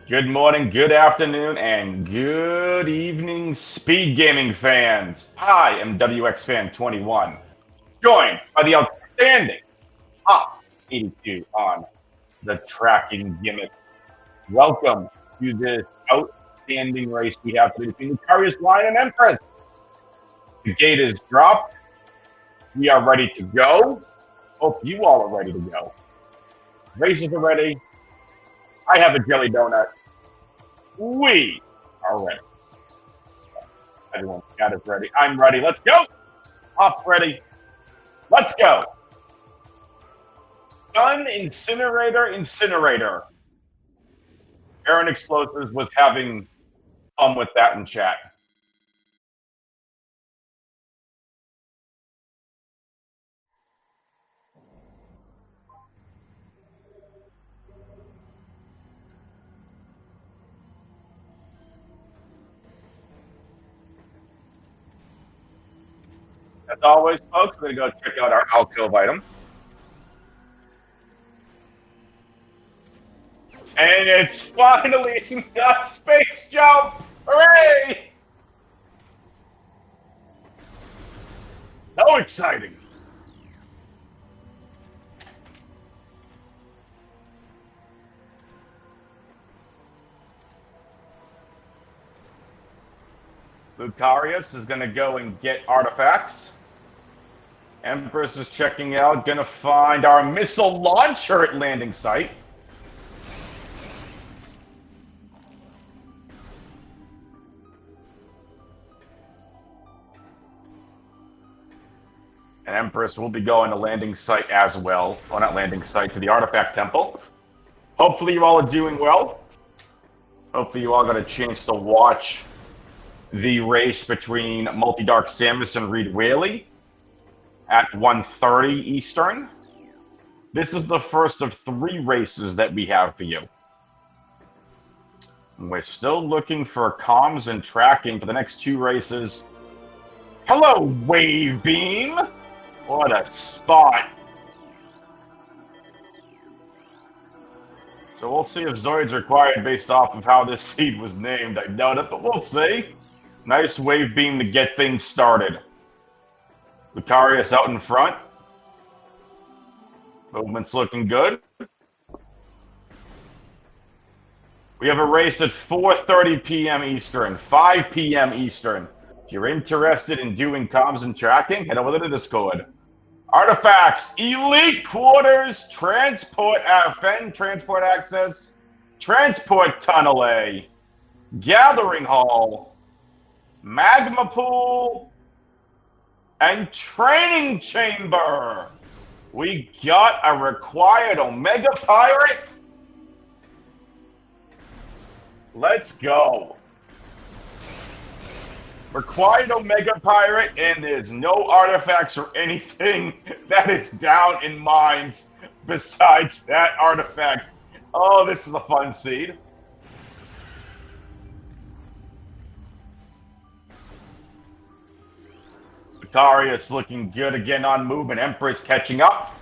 Good morning, good afternoon, and good evening, Speed Gaming fans. I am WXFan21, joined by the outstanding Top 82 on the tracking gimmick. Welcome to this outstanding race we have today between LucariusLion and Empress. The gate is dropped. We are ready to go. Hope you all are ready to go. Races are ready. I have a jelly donut. We are ready. Everyone's got it ready. I'm ready. Let's go. Up ready. Let's go. Sun Incinerator. Aaron Explosives was having fun with that in chat. As always, folks, we're going to go check out our alcove item. And it's finally a space jump! Hooray! So exciting. Lucarius is going to go and get artifacts. Empress is checking out, going to find our missile launcher at landing site. And Empress will be going to landing site as well. Well, not landing site, to the artifact temple. Hopefully you all are doing well. Hopefully you all got a chance to watch the race between Multi-Dark Samus and Reed Whaley at 1:30 Eastern. This is the first of 3 races that we have for you. We're still looking for comms and tracking for the next 2 races. Hello, Wave Beam! What a spot. So we'll see if Zoid's required based off of how this seed was named. I doubt it, but we'll see. Nice Wave Beam to get things started. Lucarius out in front. Movement's looking good. We have a race at 4:30 p.m. Eastern, 5 p.m. Eastern. If you're interested in doing comms and tracking, head over to the Discord. Artifacts, Elite Quarters, Transport Transport Access, Transport Tunnel A, Gathering Hall, Magma Pool, and Training Chamber. We got a required Omega Pirate. Let's go. Required Omega Pirate, and there's no artifacts or anything that is down in mines besides that artifact. Oh, this is a fun seed. Lucarius looking good again on move, and Empress catching up.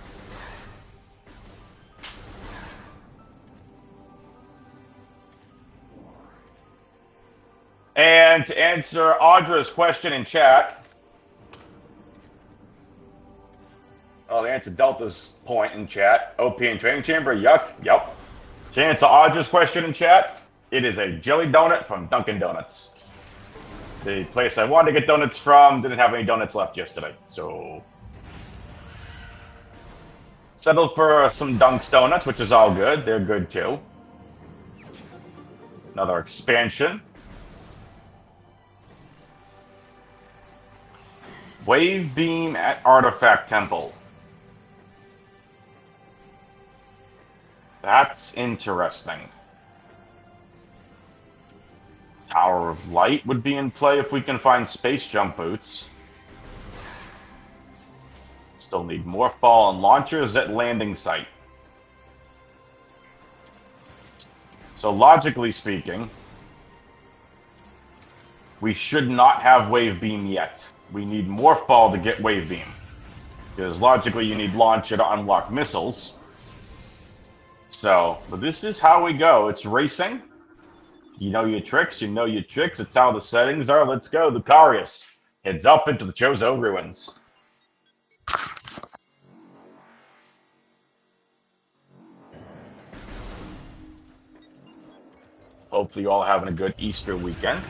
And to answer Audra's question in chat, oh, they answered Delta's point in chat. OP and Training Chamber, yuck, yep. To answer Audra's question in chat, it is a jelly donut from Dunkin' Donuts. The place I wanted to get donuts from didn't have any donuts left yesterday, so settled for some Dunks donuts, which is all good. They're good too. Another expansion. Wave Beam at Artifact Temple. That's interesting. Tower of Light would be in play if we can find space jump boots. Still need Morph Ball and launchers at landing site. So logically speaking, we should not have Wave Beam yet. We need Morph Ball to get Wave Beam. Because logically you need Launcher to unlock missiles. So, but this is how we go. It's racing. You know your tricks, you know your tricks. It's how the settings are. Let's go. Lucarius heads up into the Chozo ruins. Hopefully you all having a good Easter weekend.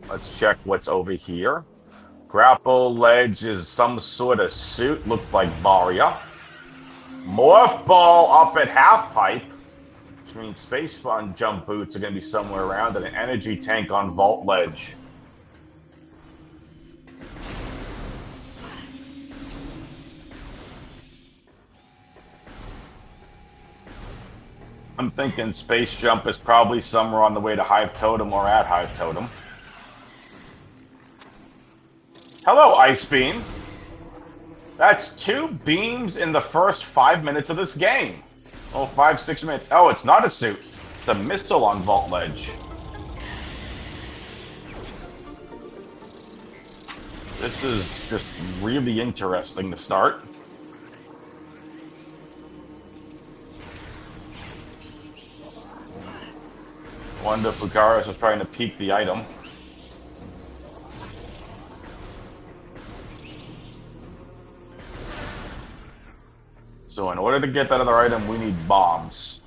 Let's check what's over here. Grapple ledge is some sort of suit, looked like Varia. Morph ball up at half pipe, which means space fun jump boots are going to be somewhere around, and an energy tank on vault ledge. I'm thinking space jump is probably somewhere on the way to Hive Totem or at Hive Totem. Hello, Ice Beam. That's 2 beams in the first 5 minutes of this game. Oh, 5, 6 minutes. Oh, it's not a suit. It's a missile on vault ledge. This is just really interesting to start. Wonder if Lucarius was trying to peek the item. So in order to get that other item, we need bombs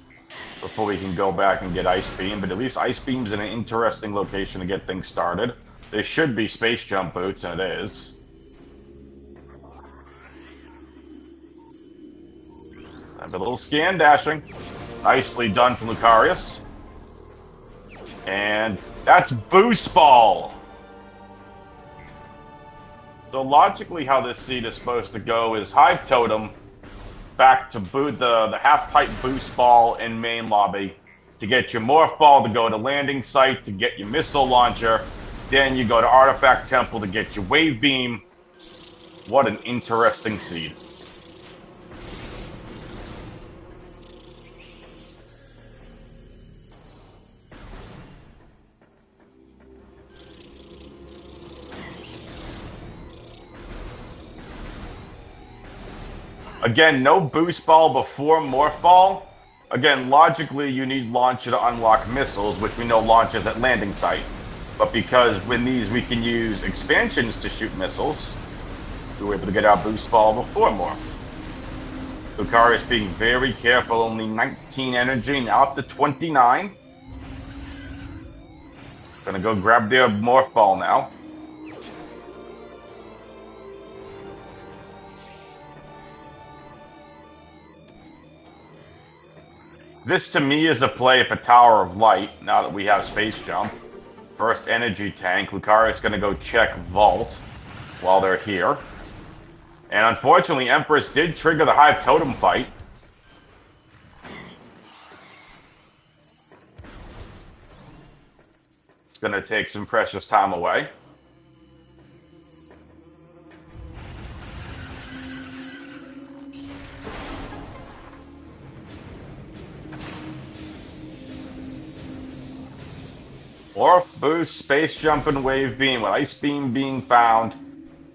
before we can go back and get Ice Beam. But at least Ice Beam's in an interesting location to get things started. There should be space jump boots, and it is. Have a little scan dashing. Nicely done from Lucarius. And that's Boost Ball. So logically how this seed is supposed to go is Hive Totem back to boot the half-pipe Boost Ball in main lobby to get your Morph Ball to go to landing site to get your missile launcher. Then you go to Artifact Temple to get your Wave Beam. What an interesting seed. Again, no Boost Ball before Morph Ball. Again, logically, you need Launcher to unlock missiles, which we know launches at landing site. But because with these we can use expansions to shoot missiles, we were able to get our Boost Ball before Morph. Lucarius being very careful, only 19 energy, now up to 29. Gonna go grab their Morph Ball now. This, to me, is a play for Tower of Light, now that we have Space Jump. First energy tank. Lucarius is going to go check Vault while they're here. And unfortunately, Empress did trigger the Hive Totem fight. It's going to take some precious time away. Morph, Boost, Space Jump, and Wave Beam. With Ice Beam being found,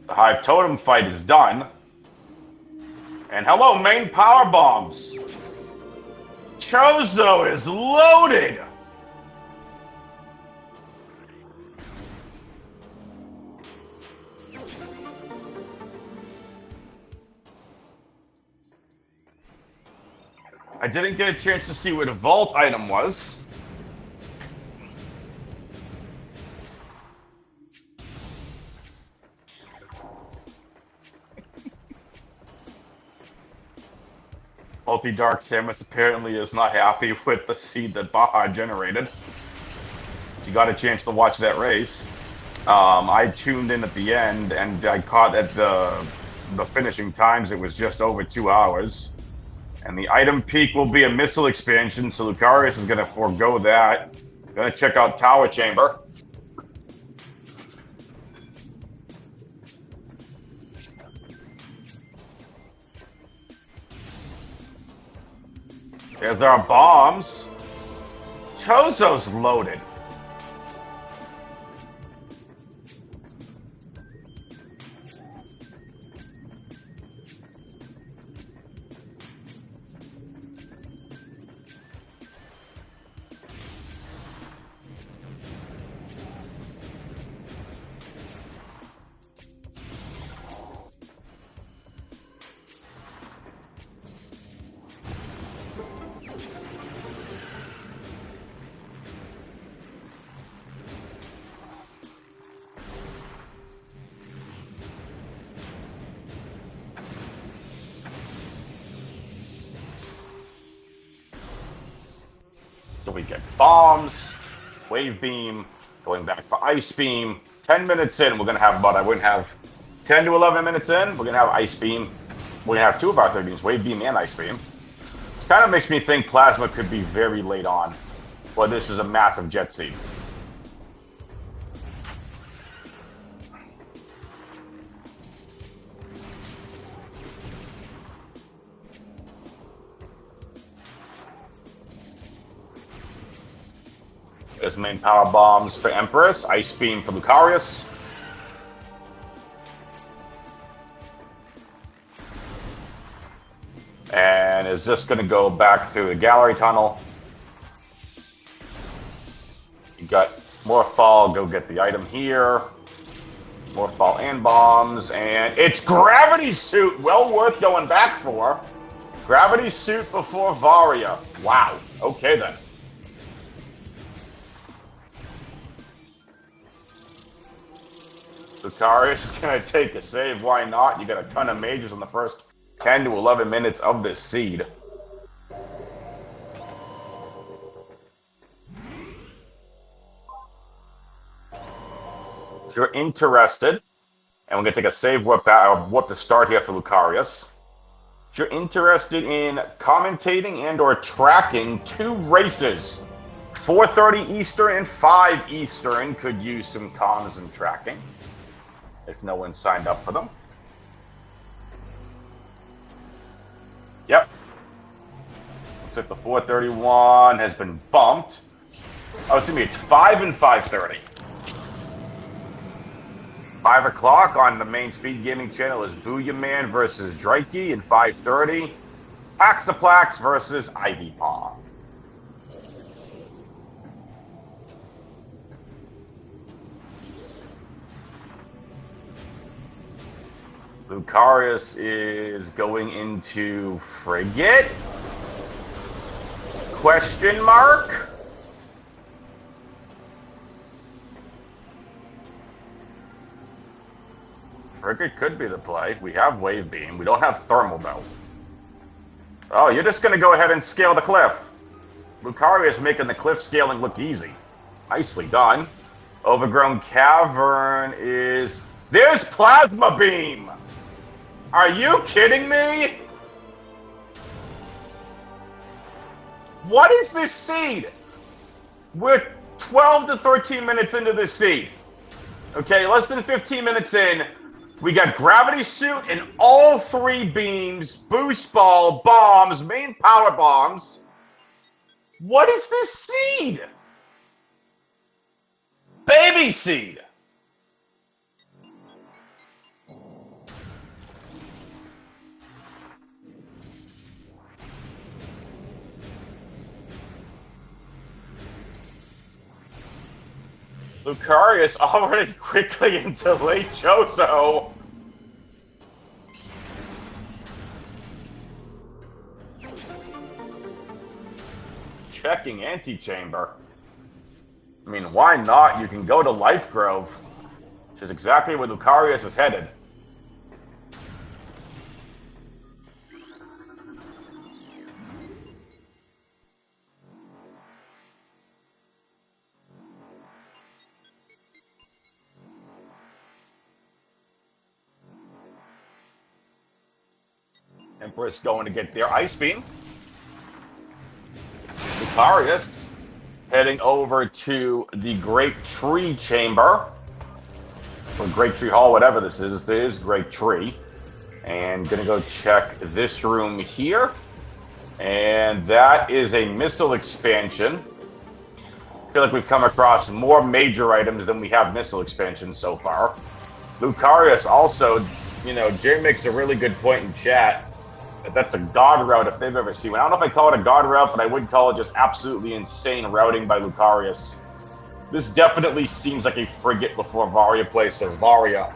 the Hive Totem fight is done. And hello, main power bombs. Chozo is loaded. I didn't get a chance to see what a vault item was. Multi-Dark Samus apparently is not happy with the seed that Baja generated. You got a chance to watch that race. I tuned in at the end, and I caught at the finishing times. It was just over 2 hours. And the item peak will be a missile expansion, so Lucarius is going to forego that. Going to check out Tower Chamber. There's our bombs. Chozo's loaded. So we get bombs, wave beam, going back for ice beam. 10 minutes in, we're going to have about, I wouldn't have 10 to 11 minutes in, we're going to have ice beam. We're going to have two of our 3 beams, wave beam and ice beam. This kind of makes me think plasma could be very late on. Well, this is a massive jet seed. There's main power bombs for Empress, ice beam for Lucarius. And is just going to go back through the gallery tunnel. You got Morph Ball, go get the item here. Morph Ball and bombs, and it's Gravity Suit, well worth going back for. Gravity Suit before Varia. Wow, okay then. Lucarius is going to take a save, why not? You got a ton of mages in the first 10 to 11 minutes of this seed. If you're interested, and we're going to take a save what to start here for Lucarius. If you're interested in commentating and or tracking 2 races, 4:30 Eastern and 5 Eastern could use some comms and tracking, if no one signed up for them. Yep. Looks like the 4:31 has been bumped. Oh, excuse me, it's 5 and 5:30. 5 o'clock on the main SpeedGaming channel is Booyah Man versus Drakey, and 5:30, Paxaplax versus Ivy Paw. Lucarius is going into Frigate? Question mark? Frigate could be the play. We have Wave Beam. We don't have Thermal, though. Oh, you're just going to go ahead and scale the cliff. Lucarius making the cliff scaling look easy. Nicely done. Overgrown Cavern is... There's Plasma Beam! Are you kidding me? What is this seed? We're 12 to 13 minutes into this seed. Okay, less than 15 minutes in, we got Gravity Suit and all 3 beams, Boost Ball, bombs, main power bombs. What is this seed? Baby seed. Lucarius already quickly into late Chozo. Checking Antechamber. I mean, why not? You can go to Life Grove, which is exactly where Lucarius is headed. Empress going to get their Ice Beam. Lucarius heading over to the Great Tree Chamber, or Great Tree Hall, whatever this is. This is Great Tree. And gonna go check this room here. And that is a missile expansion. I feel like we've come across more major items than we have missile expansions so far. Lucarius also, you know, Jay makes a really good point in chat. That's a god route if they've ever seen one. I don't know if I call it a god route, but I would call it just absolutely insane routing by Lucarius. This definitely seems like a frigate before Varia play says Varia.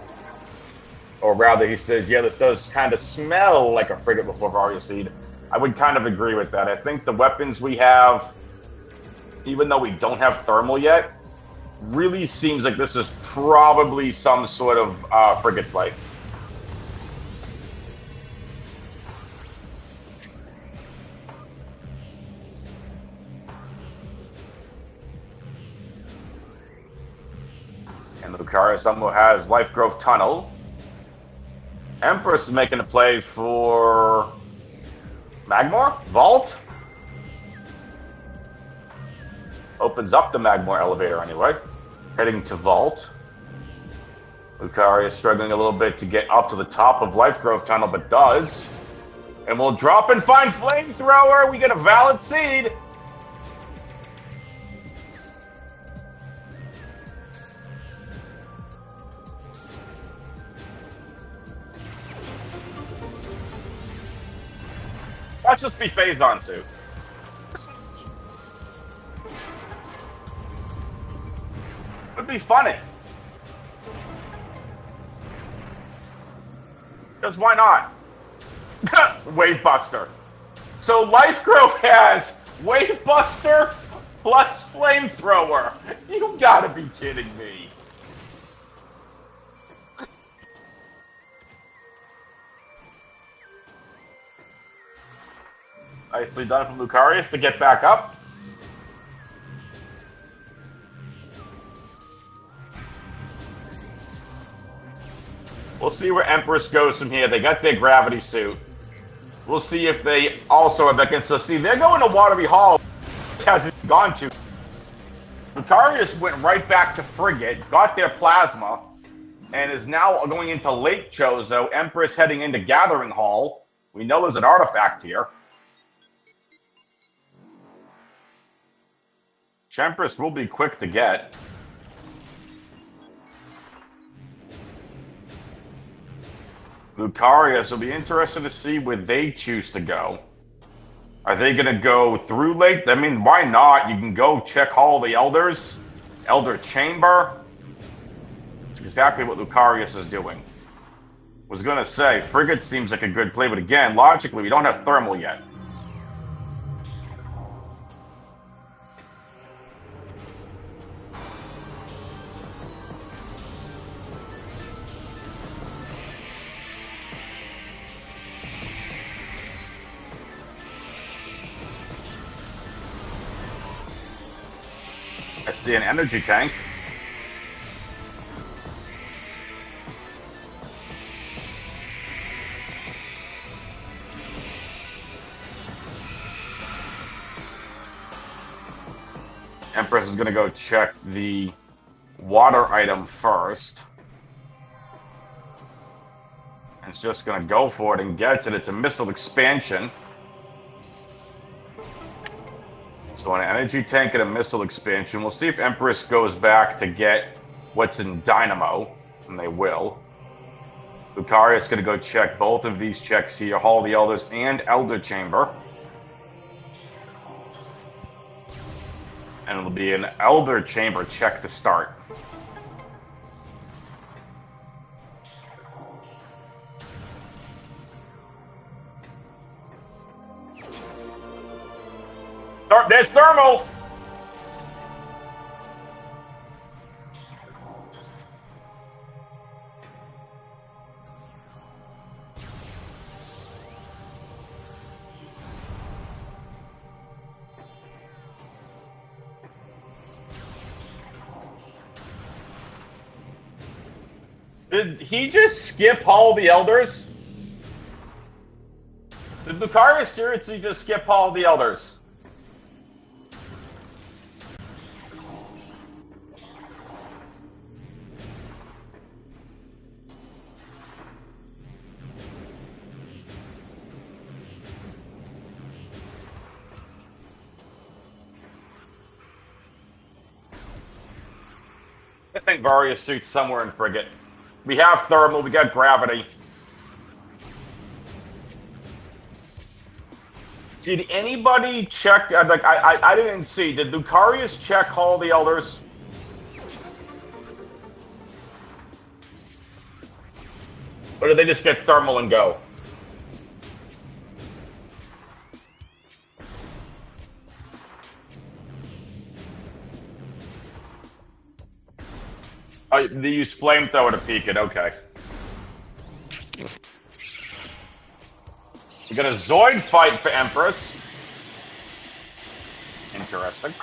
Or rather, he says, yeah, this does kind of smell like a frigate before Varia seed. I would kind of agree with that. I think the weapons we have, even though we don't have thermal yet, really seems like this is probably some sort of frigate play. And Lucarius somehow has Life Growth Tunnel. Empress is making a play for Magmor? Vault? Opens up the Magmor elevator anyway. Heading to Vault. Lucarius struggling a little bit to get up to the top of Life Growth Tunnel, but does. And we'll drop and find Flamethrower. We get a valid seed. Let's just be phased on to. Would be funny. Because why not? Wave Buster. So Life Growth has Wave Buster plus Flamethrower. You gotta be kidding me. Nicely done from Lucarius to get back up. We'll see where Empress goes from here. They got their gravity suit. We'll see if they also have that. So see, they're going to Watery Hall. Hasn't gone to. Lucarius went right back to Frigate, got their plasma, and is now going into Lake Chozo. Empress heading into Gathering Hall. We know there's an artifact here. Empress will be quick to get. Lucarius will be interested to see where they choose to go. Are they going to go through Lake? I mean, why not? You can go check Hall of the Elders, Elder Chamber. That's exactly what Lucarius is doing. Was going to say, Frigate seems like a good play, but again, logically, we don't have Thermal yet. I see an energy tank. Empress is going to go check the water item first. And it's just going to go for it and gets it. It's a missile expansion. So an energy tank and a missile expansion. We'll see if Empress goes back to get what's in Dynamo. And they will. Lucarius is going to go check both of these checks here. Hall of the Elders and Elder Chamber. And it'll be an Elder Chamber check to start. There's Thermal! Did he just skip Hall of the Elders? Did Lucarius seriously just skip Hall of the Elders? I think Various suits somewhere in Frigate. We have Thermal, we got Gravity. Did anybody check, like, I didn't see, did Lucarius check Hall of the Elders? Or did they just get Thermal and go? Oh, they used Flamethrower to peek it, okay. We got a Zoid fight for Empress. Interesting.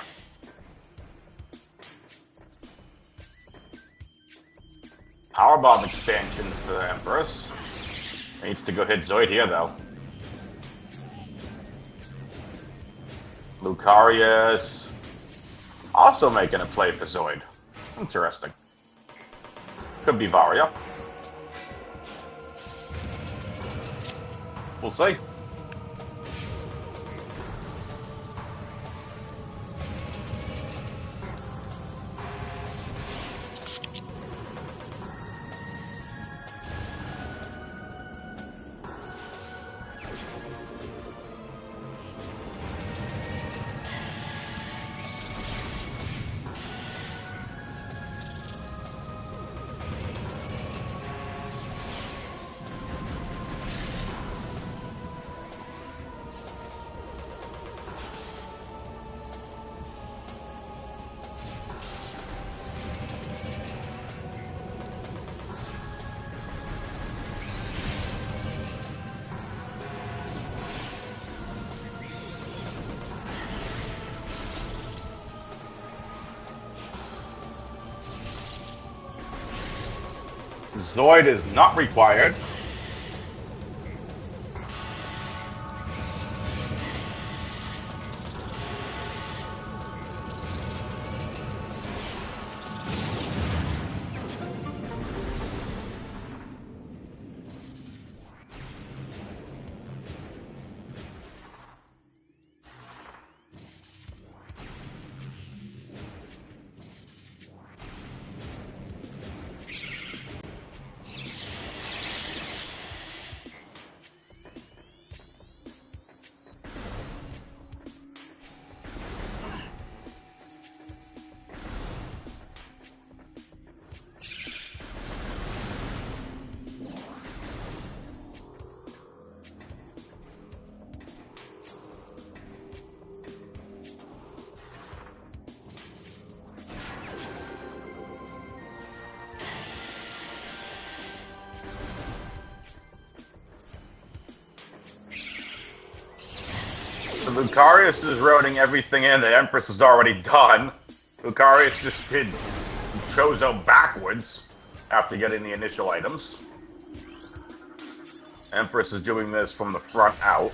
Powerbomb expansion for the Empress. Needs to go hit Zoid here, though. Lucarius also making a play for Zoid. Interesting. Could be Varia. We'll see. Zoid is not required. Lucarius is roading everything in that Empress has already done. Lucarius just did Chozo backwards after getting the initial items. Empress is doing this from the front out.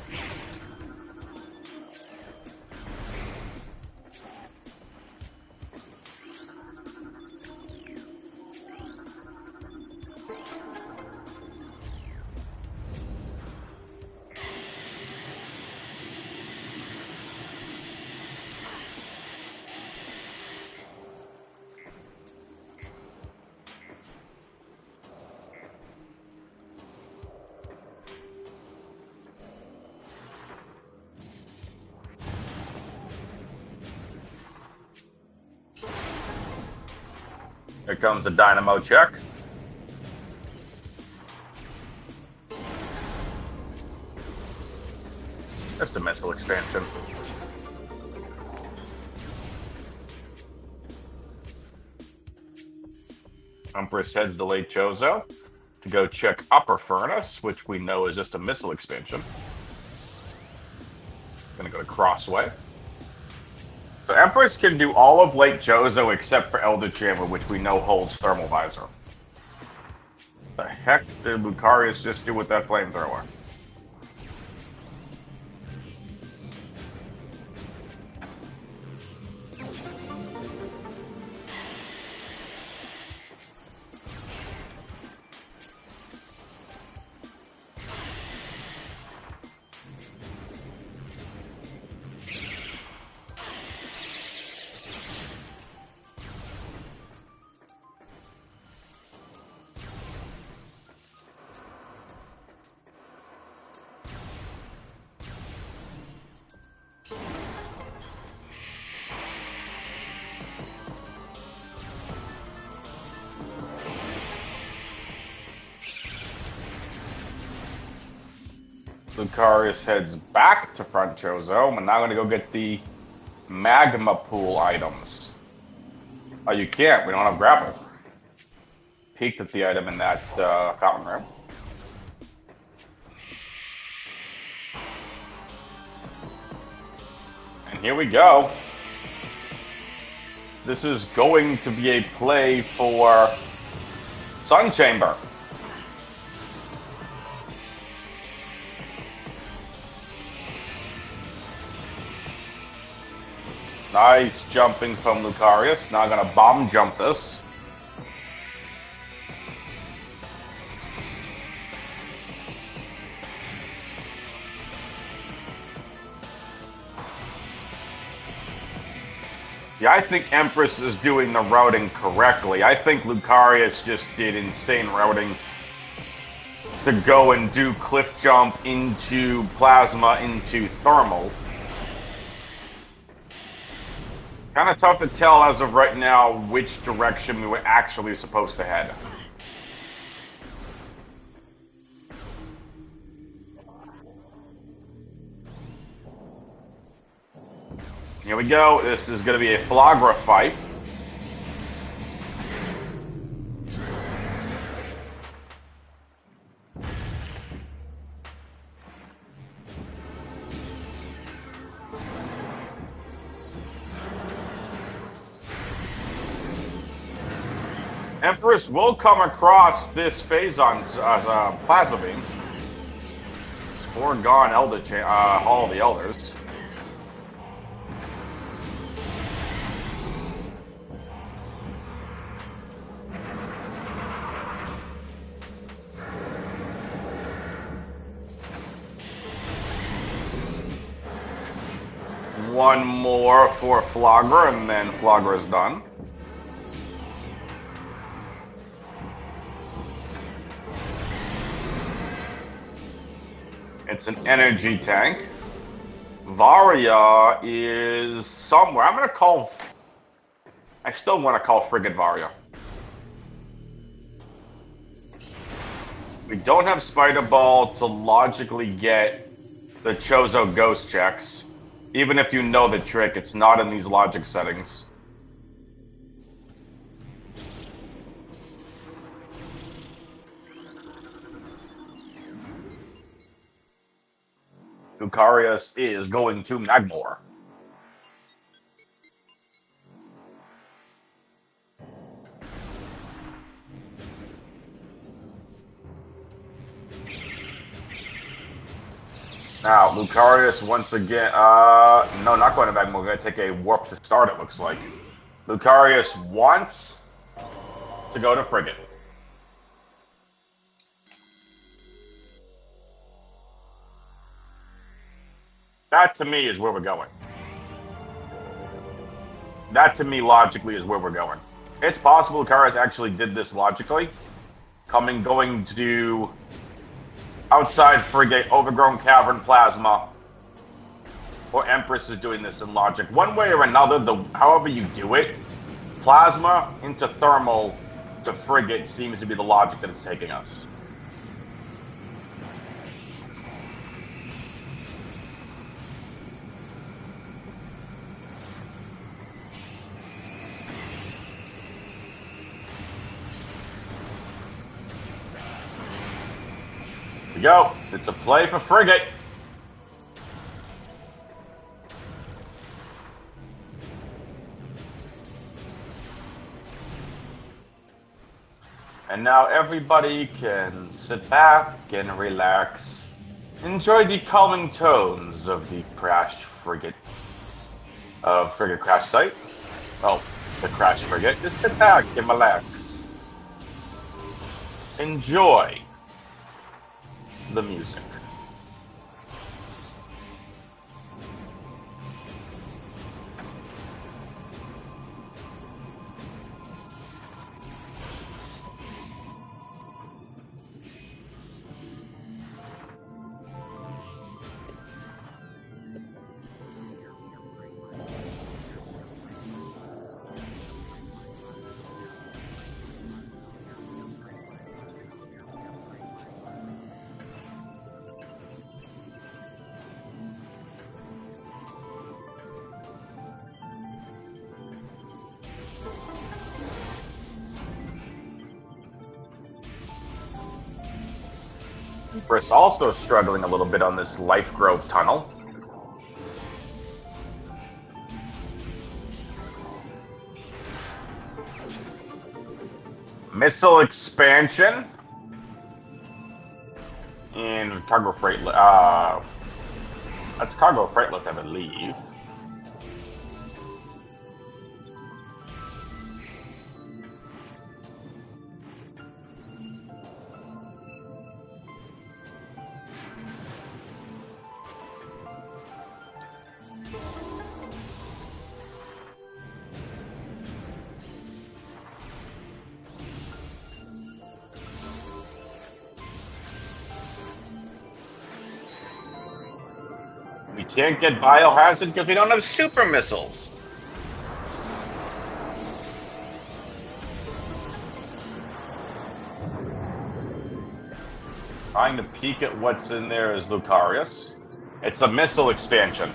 Here comes the Dynamo check. Just a missile expansion. Empress heads to Lake Chozo to go check Upper Furnace, which we know is just a missile expansion. Gonna go to Crossway. So Empress can do all of Lake Chozo except for Elder Chamber, which we know holds Thermal Visor. The heck did Lucarius just do with that flamethrower? Lucarius heads back to Front Chozo. I'm now going to go get the Magma Pool items. Oh, you can't. We don't have grapple. Peeked at the item in that common room. And here we go. This is going to be a play for Sun Chamber. Nice jumping from Lucarius. Now gonna bomb jump this. Yeah, I think Empress is doing the routing correctly. I think Lucarius just did insane routing to go and do cliff jump into plasma into thermal. Kind of tough to tell as of right now which direction we were actually supposed to head. Here we go. This is going to be a Flagra fight. Empress will come across this Phazon's plasma beam. It's foregone Hall of the Elders. One more for Flagra, and then Flagra is done. It's an energy tank. Varia is somewhere. I'm going to call... I still want to call Frigate Varia. We don't have Spider Ball to logically get the Chozo Ghost checks. Even if you know the trick, it's not in these logic settings. Lucarius is going to Magmor. Now, Lucarius once again, no, not going to Magmor. We're going to take a warp to start, it looks like. Lucarius wants to go to Frigate. That, to me, is where we're going. That, to me, logically, is where we're going. It's possible Lucarius actually did this logically. Going to do outside Frigate, Overgrown Cavern, Plasma. Or Empress is doing this in logic. One way or another, however you do it, Plasma into Thermal to Frigate seems to be the logic that it's taking us. Go. It's a play for Frigate. And now everybody can sit back and relax. Enjoy the calming tones of the crashed frigate. Frigate crash site. Well, the crash frigate. Just sit back and relax. Enjoy the music. Empress also struggling a little bit on this Life Grove tunnel. missile expansion and cargo freight. That's cargo freight lift, I believe. We can't get biohazard because we don't have super missiles. Trying to peek at what's in there is Lucarius. It's a missile expansion.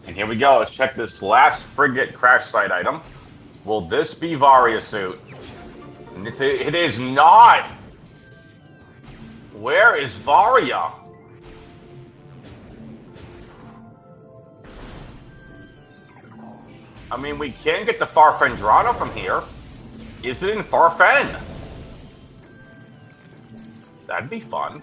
And here we go. Let's check this last frigate crash site item. Will this be Varia suit? It is not. Where is Varia? I mean, we can get the Farfendrano from here. Is it in Farfen? That'd be fun.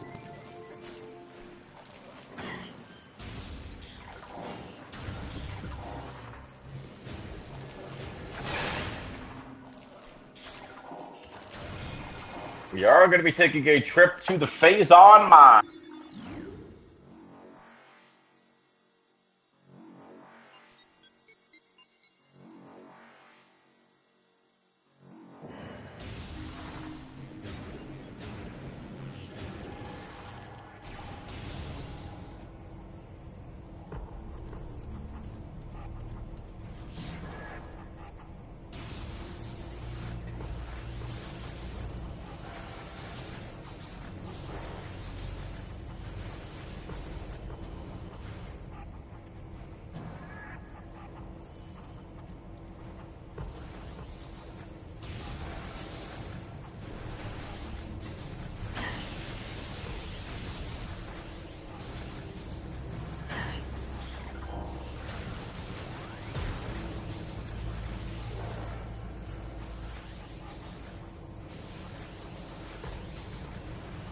We are going to be taking a trip to the Phazon mine.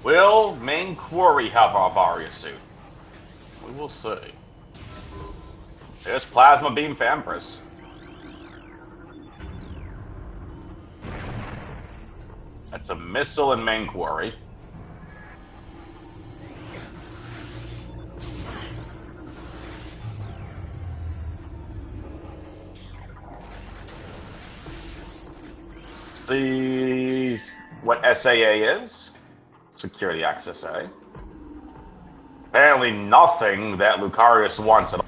Will main quarry have a Varia suit? We will see. There's Plasma Beam for Empress. That's a missile in main quarry. See what SAA is. Security access A. Apparently nothing that Lucarius wants at all.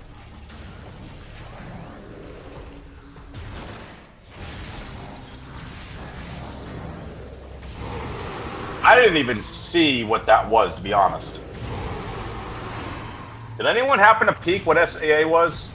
I didn't even see what that was, to be honest. Did anyone happen to peek what SAA was?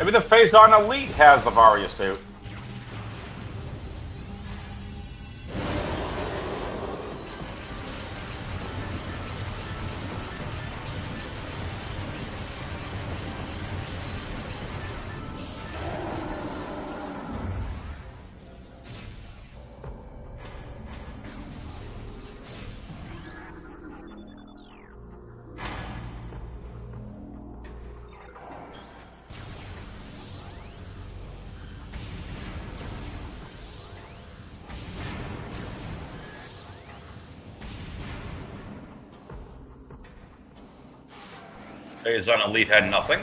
Maybe the Phazon Elite has the Varia suit. Phazon Elite had nothing.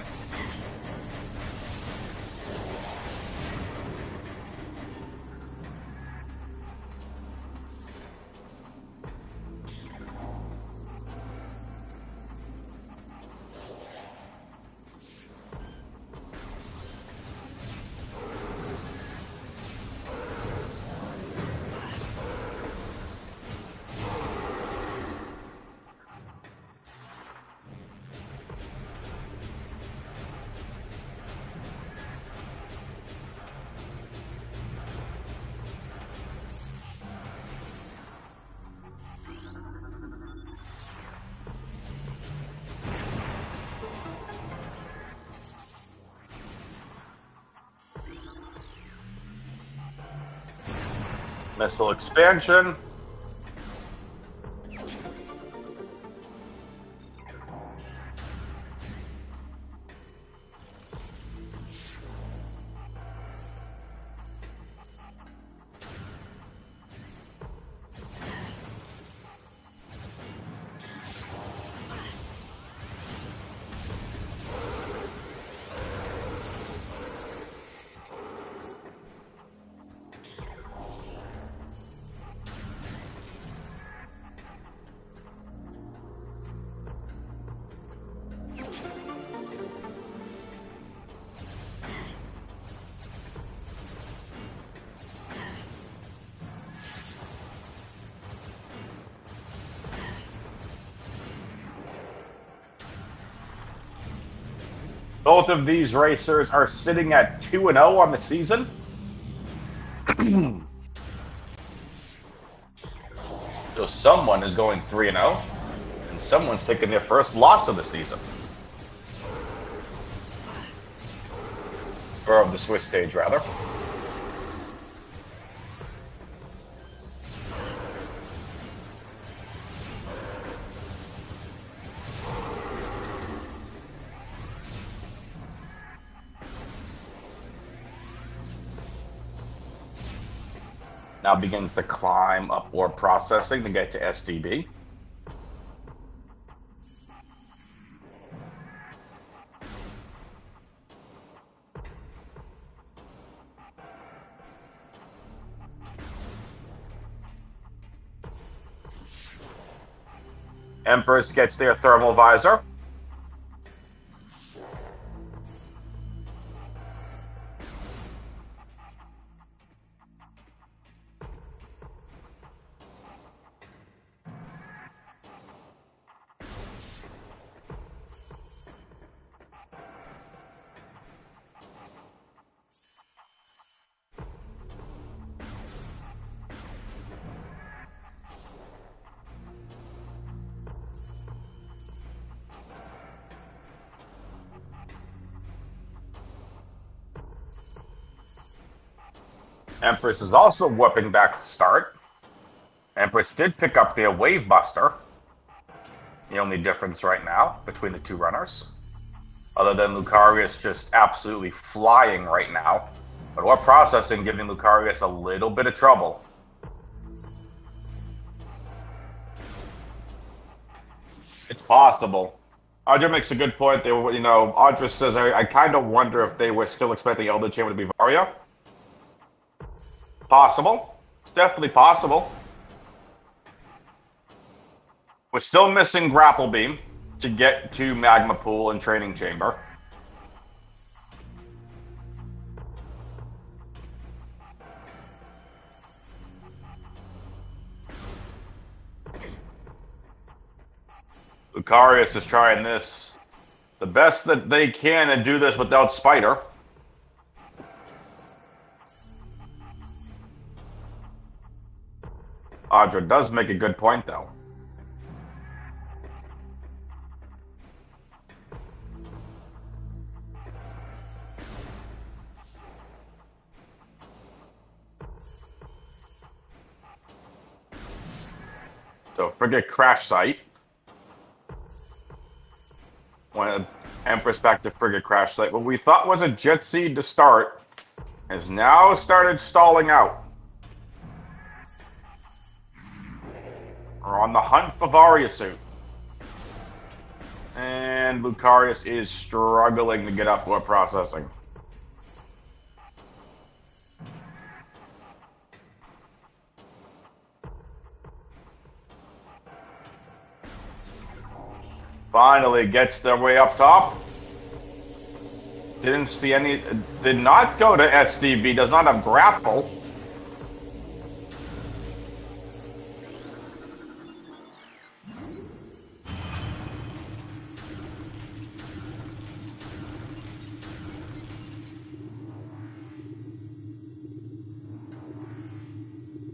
Missile expansion. Both of these racers are sitting at 2-0 on the season. So someone is going 3-0, and someone's taking their first loss of the season. Or of the Swiss stage, rather. Now begins to climb up ore processing to get to SDB. Empress gets their thermal visor. Empress is also warping back to start. Empress did pick up their Wave Buster. The only difference right now between the two runners. Other than Lucarius just absolutely flying right now. But ore processing giving Lucarius a little bit of trouble. It's possible. Audra makes a good point. They were, Audra says, I kind of wonder if they were still expecting Elder Chamber to be Varia. Possible. It's definitely possible. We're still missing Grapple Beam to get to Magma Pool and Training Chamber. Lucarius is trying this the best that they can and do this without Spider. Audra does make a good point, though. So, frigate crash site. When Empress back to frigate crash site. What we thought was a jet seed to start has now started stalling out. We're on the hunt for Varia suit. And Lucarius is struggling to get up for processing. Finally gets their way up top. Didn't see any, did not go to SDB, does not have grapple.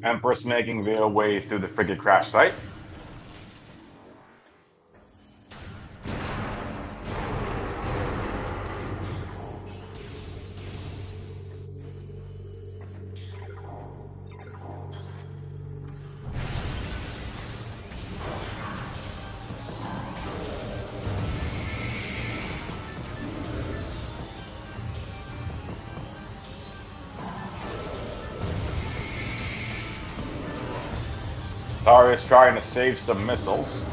Empress making their way through the frigate crash site. Lucarius trying to save some missiles.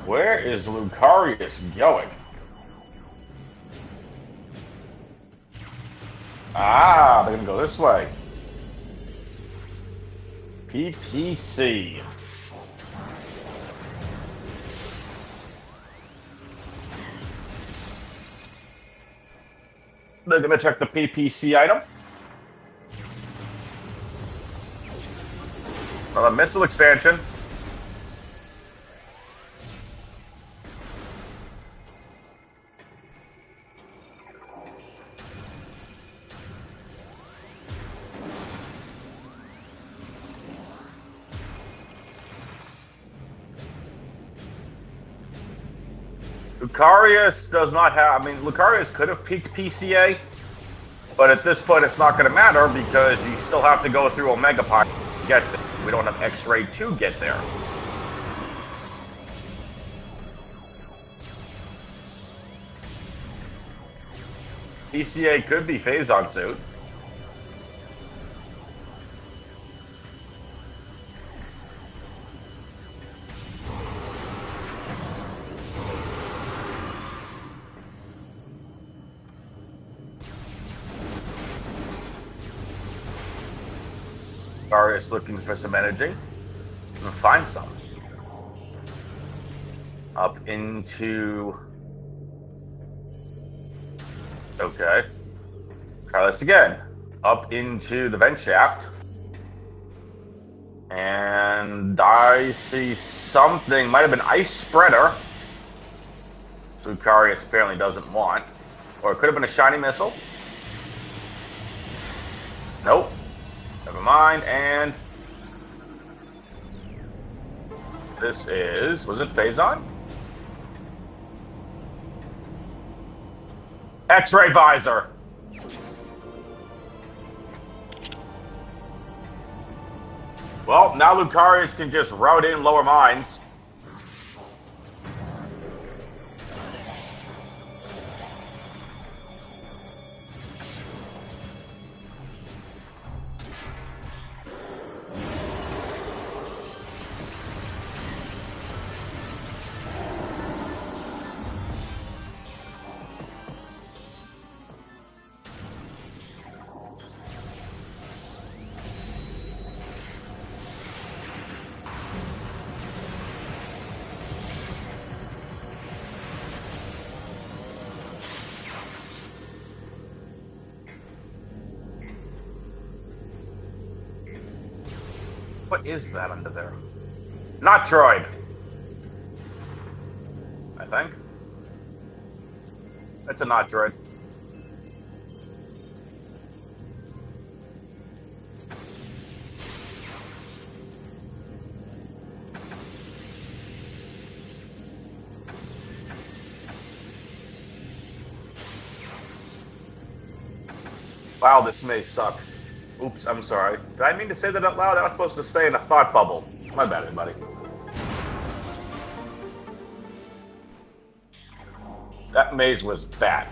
Where is Lucarius going? Ah, they're gonna go this way. PPC. They're gonna check the PPC item. Another missile expansion. Lucarius does not have, I mean, Lucarius could have peaked PCA, but at this point it's not going to matter because you still have to go through Omega Pod to get there. We don't have X-Ray to get there. PCA could be Phazon suit. Lucarius looking for some energy. We'll find some. Up into... Okay. Try this again. Up into the vent shaft. And I see something. Might have been ice spreader. Lucarius apparently doesn't want. Or it could have been a shiny missile. Nope. Never mind, and this is, was it Phazon? X-ray visor. Well, now Lucarius can just route in lower mines. What is that under there? Metroid! I think. It's a Metroid. Wow, this maze sucks. Oops, I'm sorry. Did I mean to say that out loud? I was supposed to stay in a thought bubble. My bad, everybody. That maze was bad.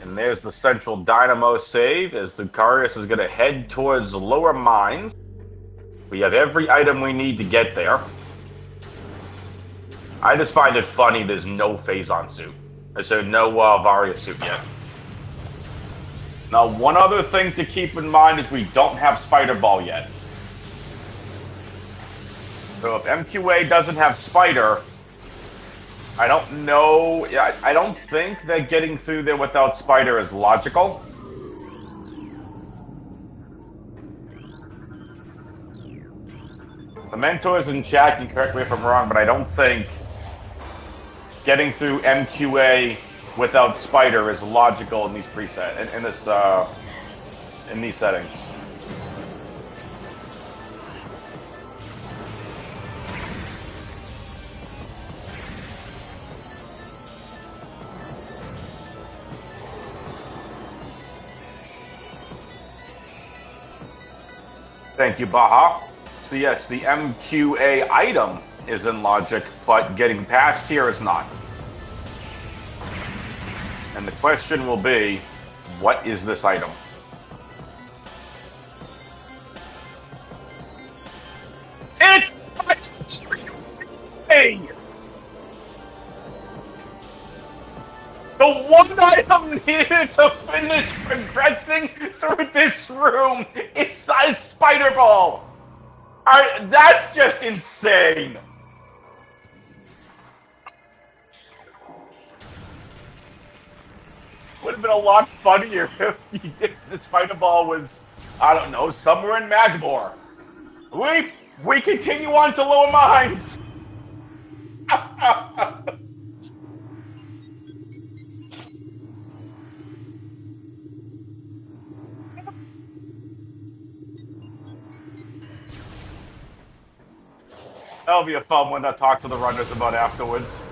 And there's the central dynamo save as Lucarius is going to head towards lower mines. We have every item we need to get there. I just find it funny there's no Phazon suit. So no Varia suit yet. Now, one other thing to keep in mind is we don't have Spider Ball yet. So if MQA doesn't have Spider, I don't know. Yeah, I don't think that getting through there without Spider is logical. The mentors in chat can correct me if I'm wrong, but I don't think getting through MQA without Spider is logical in these preset in these settings. Thank you, Baha. So yes, the MQA item is in logic, but getting past here is not. And the question will be, what is this item? It's hey! The one item needed to finish progressing through this room is a Spider Ball! That's just insane! Would have been a lot funnier if the Spider Ball was, I don't know, somewhere in Magmore. We continue on to lower mines! That'll be a fun one to talk to the runners about afterwards.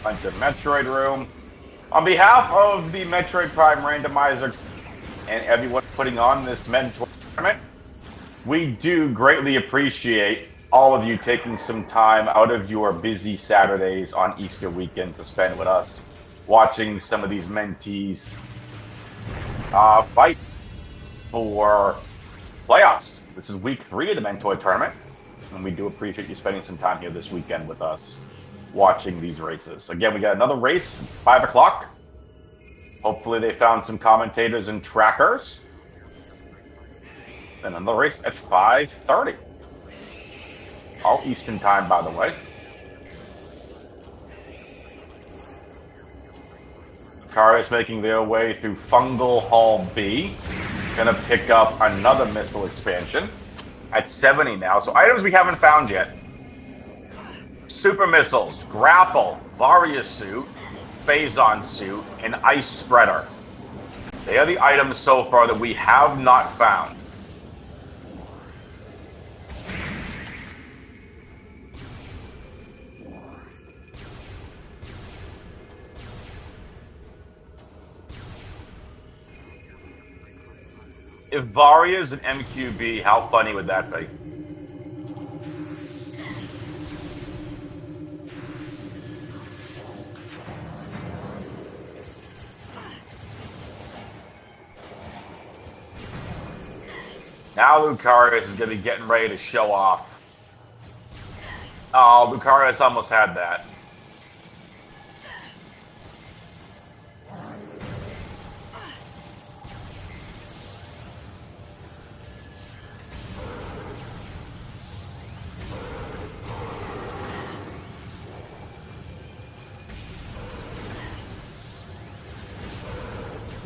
Bunch of Metroid room. On behalf of the Metroid Prime Randomizer and everyone putting on this Metroid tournament, we do greatly appreciate all of you taking some time out of your busy Saturdays on Easter weekend to spend with us, watching some of these mentees fight for playoffs. This is week 3 of the Metroid tournament, and we do appreciate you spending some time here this weekend with us, watching these races. Again, we got another race, 5 o'clock. Hopefully they found some commentators and trackers. And another race at 5:30. All Eastern time, by the way. Lucarius making their way through Fungal Hall B. Gonna pick up another missile expansion at 70 now. So items we haven't found yet. Super Missiles, Grapple, Varia Suit, Phazon Suit, and Ice Spreader. They are the items so far that we have not found. If Varia is an MQB, how funny would that be? Now Lucarius is going to be getting ready to show off. Oh, Lucarius almost had that.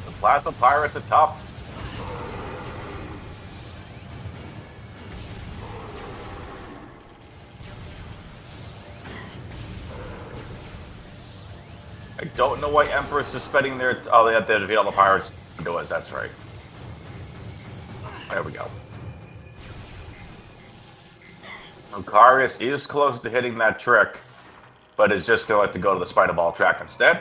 The Plasma Pirates are tough. I don't know why Empress is spending their... Oh, they have to defeat all the pirates to us, that's right. There we go. Lucarius is close to hitting that trick, but is just going to have to go to the Spider Ball track instead.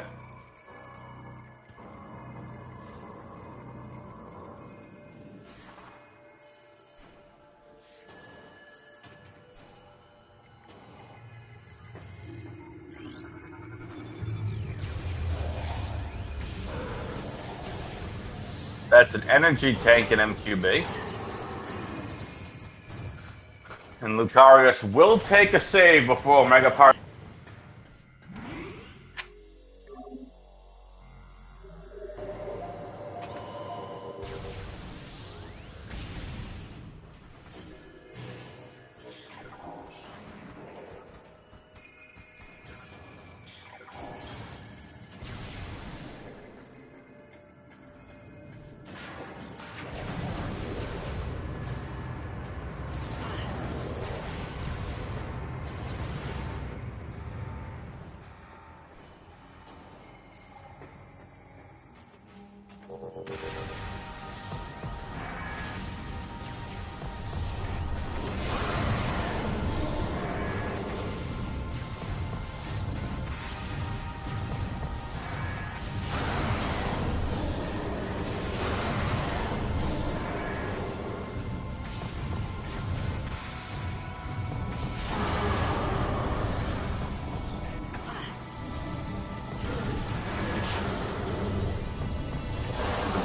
That's an energy tank in MQB. And Lucarius will take a save before Omega Pirate.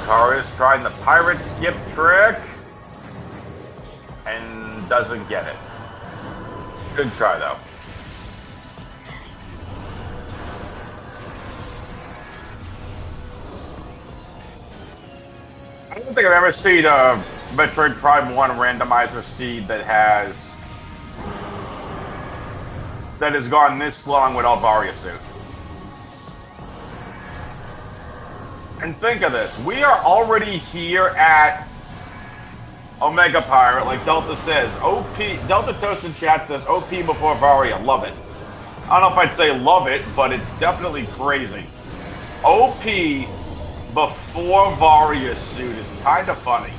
Lucarius trying the pirate skip trick and doesn't get it. Good try though. I don't think I've ever seen a Metroid Prime 1 randomizer seed that has gone this long without Varia suit. And think of this, we are already here at Omega Pirate, like Delta says. OP, Delta Toast in chat says OP before Varia, love it. I don't know if I'd say love it, but it's definitely crazy. OP before Varia suit is kind of funny.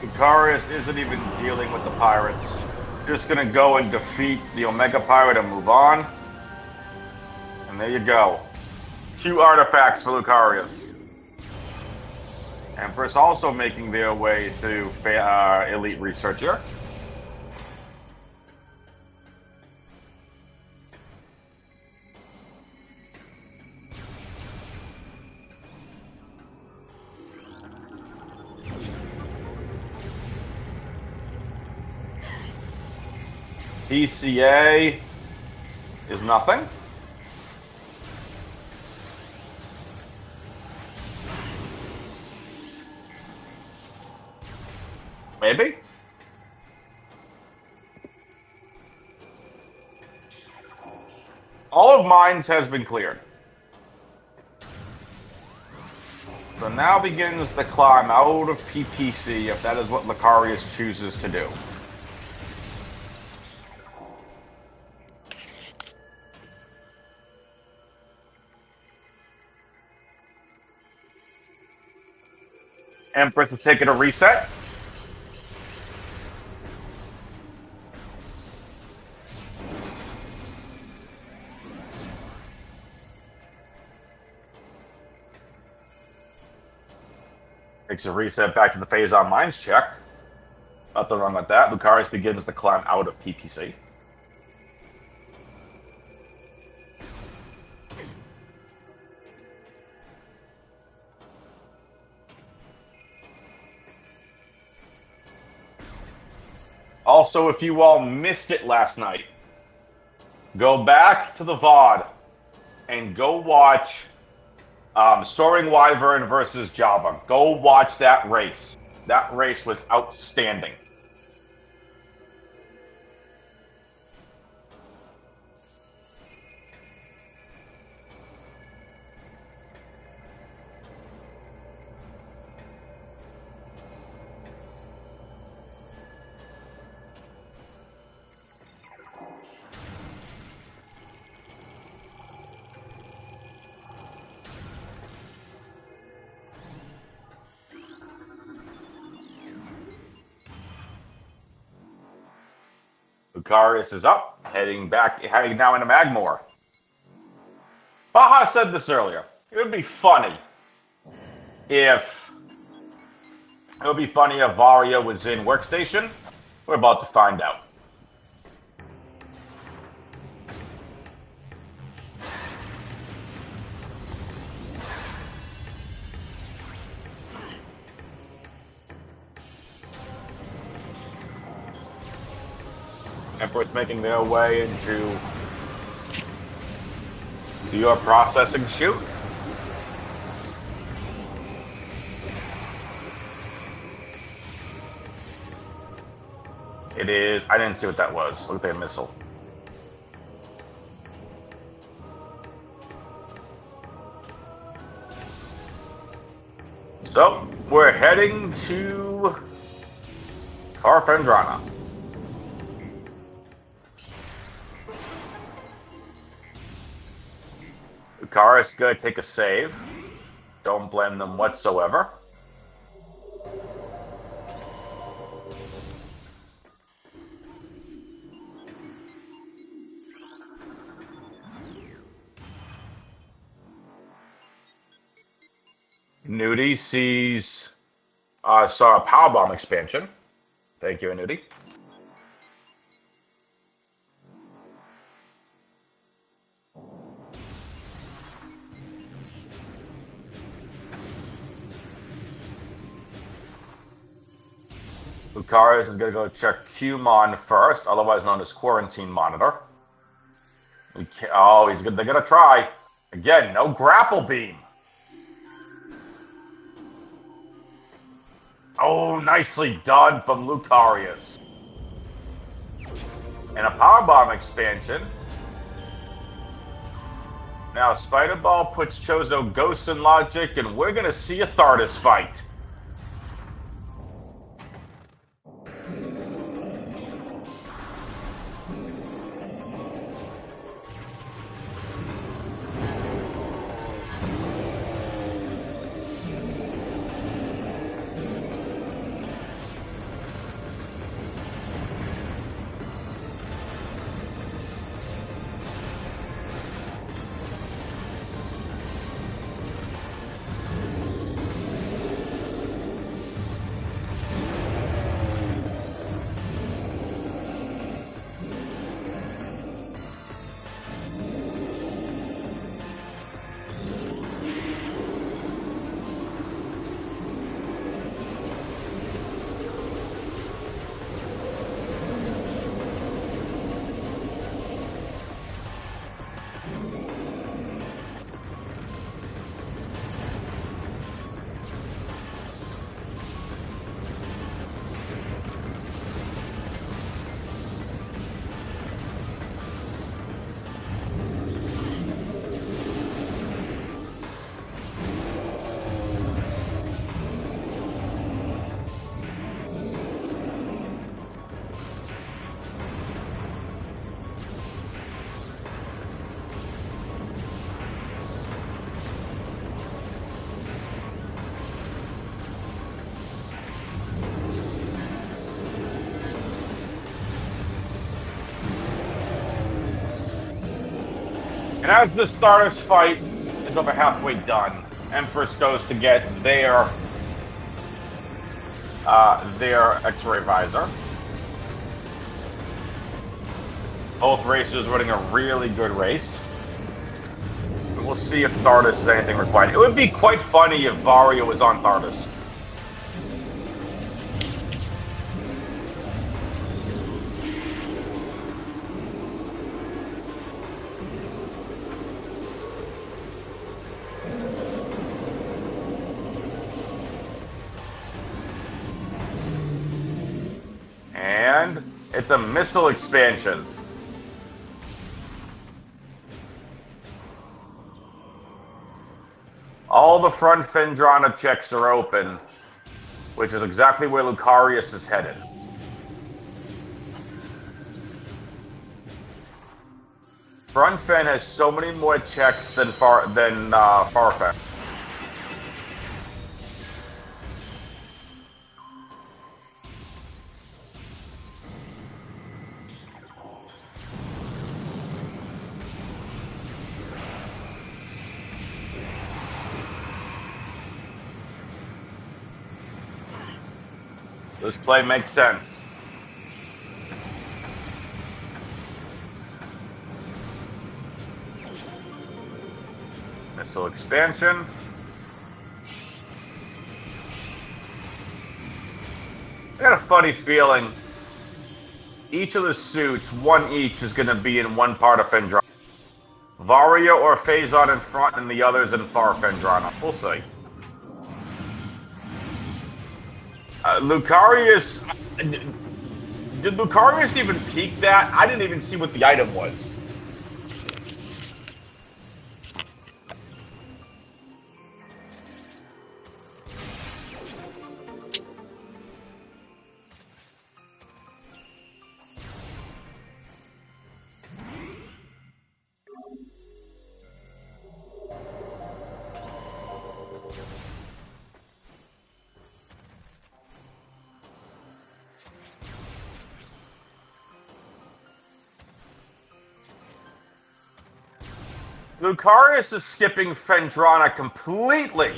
Lucarius isn't even dealing with the pirates. Just gonna go and defeat the Omega Pirate and move on. And there you go. 2 artifacts for Lucarius. Empress also making their way through Elite Researcher. PCA is nothing. Maybe? All of mines has been cleared. So now begins the climb out of PPC, if that is what Lucarius chooses to do. Empress is taking a reset. Takes a reset back to the phase on mines check. Nothing wrong with that. Lucarius begins the climb out of PPC. Also, if you all missed it last night, go back to the VOD and go watch Soaring Wyvern versus Java. Go watch that race. That race was outstanding. Lucarius is up, heading now into Magmore. Baja said this earlier. It would be funny if Varia was in Workstation. We're about to find out. Empress making their way into your processing chute. It is. I didn't see what that was. Look at that missile. So we're heading to Carfendrana. Lucarius is going to take a save. Don't blame them whatsoever. Nudie saw a powerbomb expansion. Thank you, Nudie. Lucarius is going to go check QMon first, otherwise known as Quarantine Monitor. They're going to try. Again, no grapple beam. Oh, nicely done from Lucarius. And a powerbomb expansion. Now, Spider Ball puts Chozo Ghosts in logic, and we're going to see a Thardus fight. And as the Stardust fight is over halfway done, Empress goes to get their X-ray visor. Both racers running a really good race. And we'll see if Stardust is anything required. It would be quite funny if Varia was on Stardust. And it's a missile expansion. All the front Fendrana checks are open, which is exactly where Lucarius is headed. Front Fen has so many more checks than Farfen. This play makes sense. Missile expansion. I got a funny feeling each of the suits, one each, is going to be in one part of Fendrana. Varia or Phazon in front and the others in far Fendrana. We'll see. Lucarius... Did Lucarius even peek that? I didn't even see what the item was. Lucarius is skipping Fendrana completely.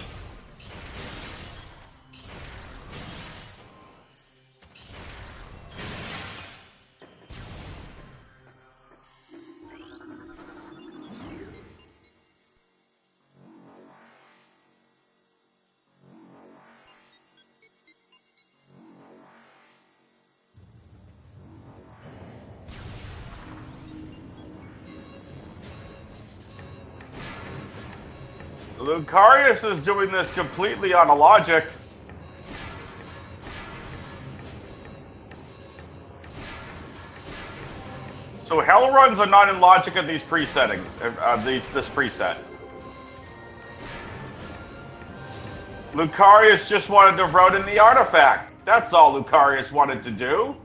Lucarius is doing this completely on a logic. So hell runs are not in logic of these presettings, this preset. Lucarius just wanted to route in the artifact. That's all Lucarius wanted to do.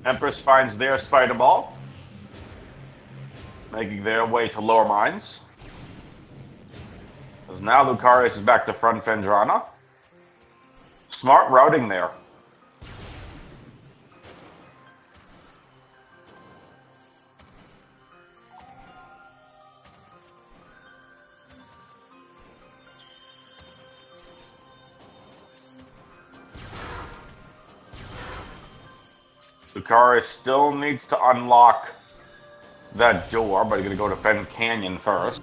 Empress finds their spider ball, making their way to lower mines. As now Lucarius is back to front Fendrana. Smart routing there. Lucarius still needs to unlock that door, but he's going to go to Fen Canyon first.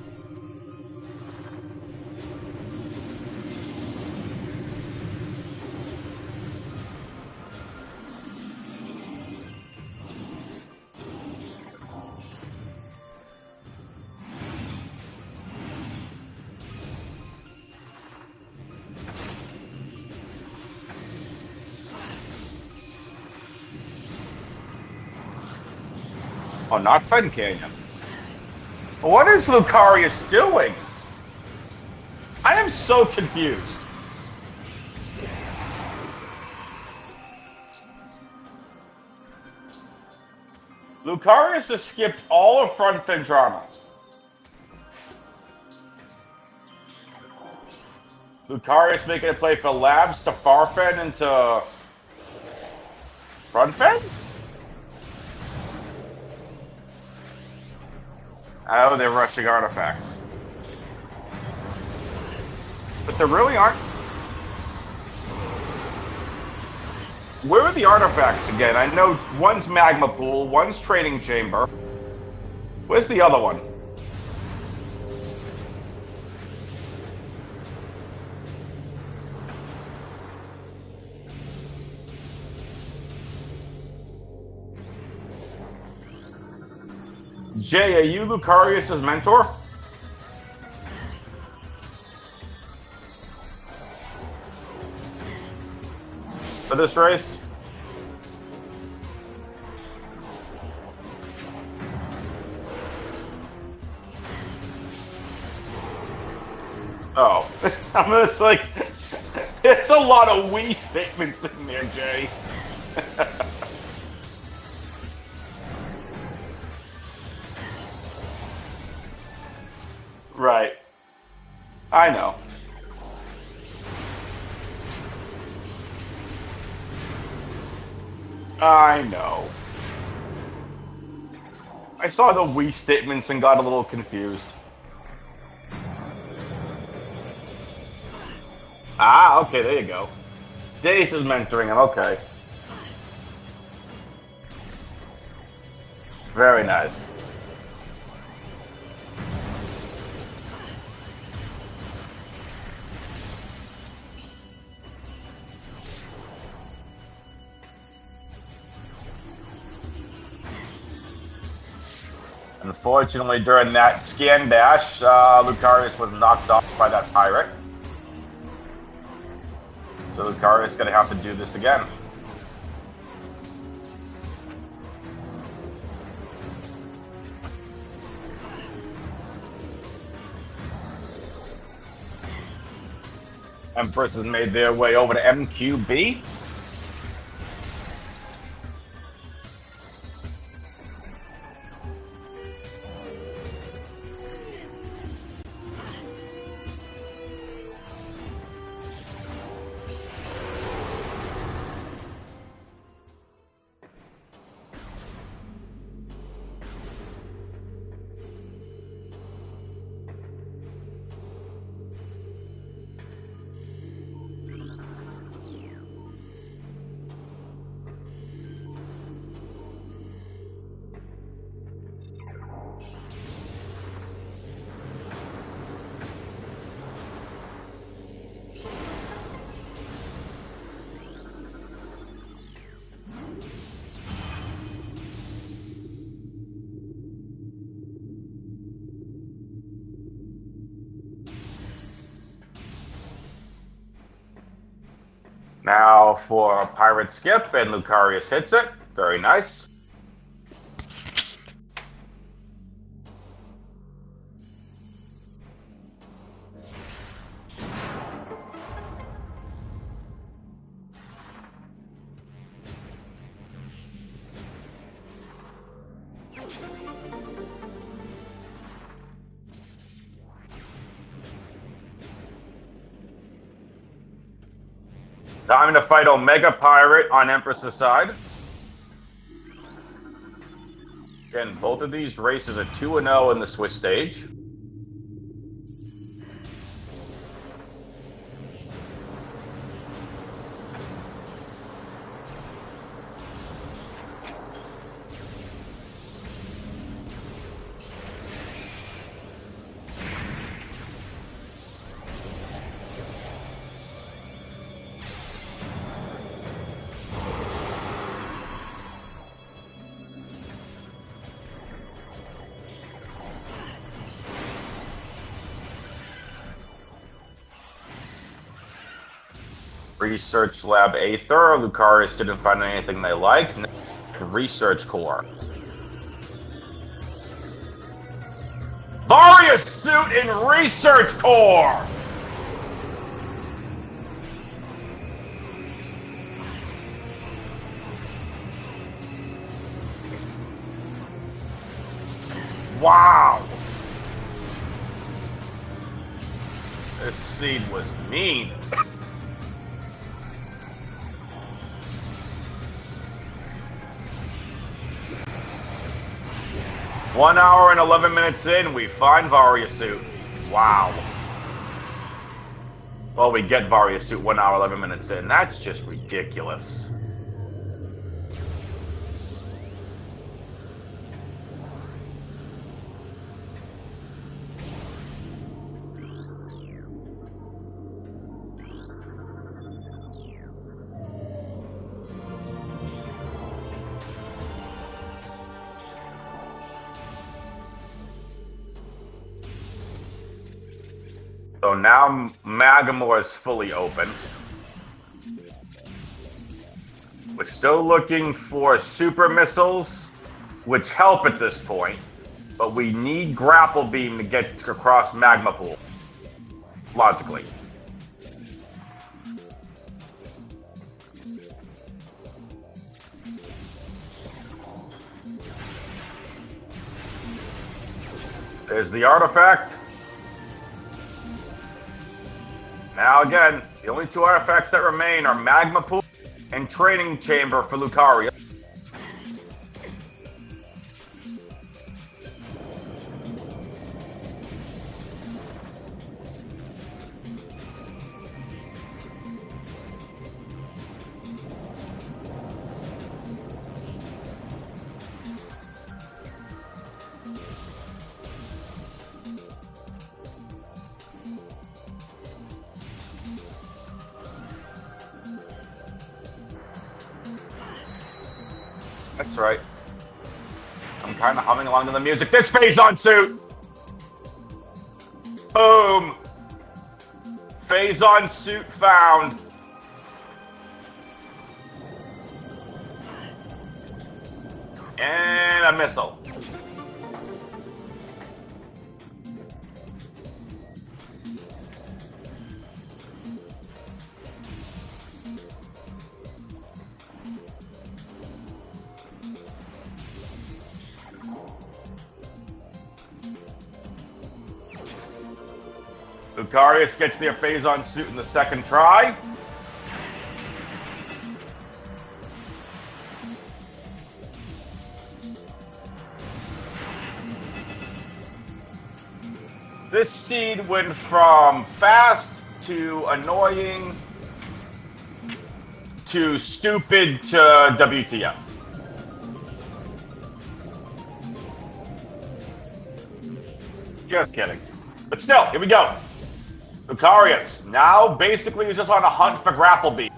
Oh, not Fen Canyon. What is Lucarius doing? I am so confused. Lucarius has skipped all of front Fendrana. Lucarius making a play for Labs to Farfen into Frontfen? Oh, they're rushing artifacts. But there really aren't. Where are the artifacts again? I know one's Magma Pool, one's Training Chamber. Where's the other one? Jay, are you Lucarius' mentor? For this race? Oh, I'm just like, there's a lot of we statements in there, Jay. Right. I know. I know. I saw the we statements and got a little confused. Ah, okay, there you go. Dace is mentoring him, okay. Very nice. Unfortunately, during that scan dash, Lucarius was knocked off by that pirate. So Lucarius is going to have to do this again. Empress has made their way over to MQB. Now for a pirate skip, and Lucarius hits it. Very nice. Time to fight Omega Pirate on Empress's side. Again, both of these races are 2-0 in the Swiss stage. Research Lab Aether. Lucarius didn't find anything they liked. Research Core. Varia suit in Research Core! Wow! This seed was mean. One hour and 11 minutes in, we find Varia suit. Wow. Well, we get Varia suit 1 hour 11 minutes in. That's just ridiculous. So now Magamore is fully open. We're still looking for super missiles, which help at this point, but we need grapple beam to get across magma pool. Logically. There's the artifact. Now again, the only two artifacts that remain are Magma Pool and Training Chamber for Lucario. That's right. I'm kind of humming along to the music. This Phazon suit! Boom! Phazon suit found. And a missile. Lucarius gets their Phazon suit in the second try. This seed went from fast to annoying to stupid to WTF. Just kidding. But still, here we go. Lucarius now basically is just on a hunt for grapple beam.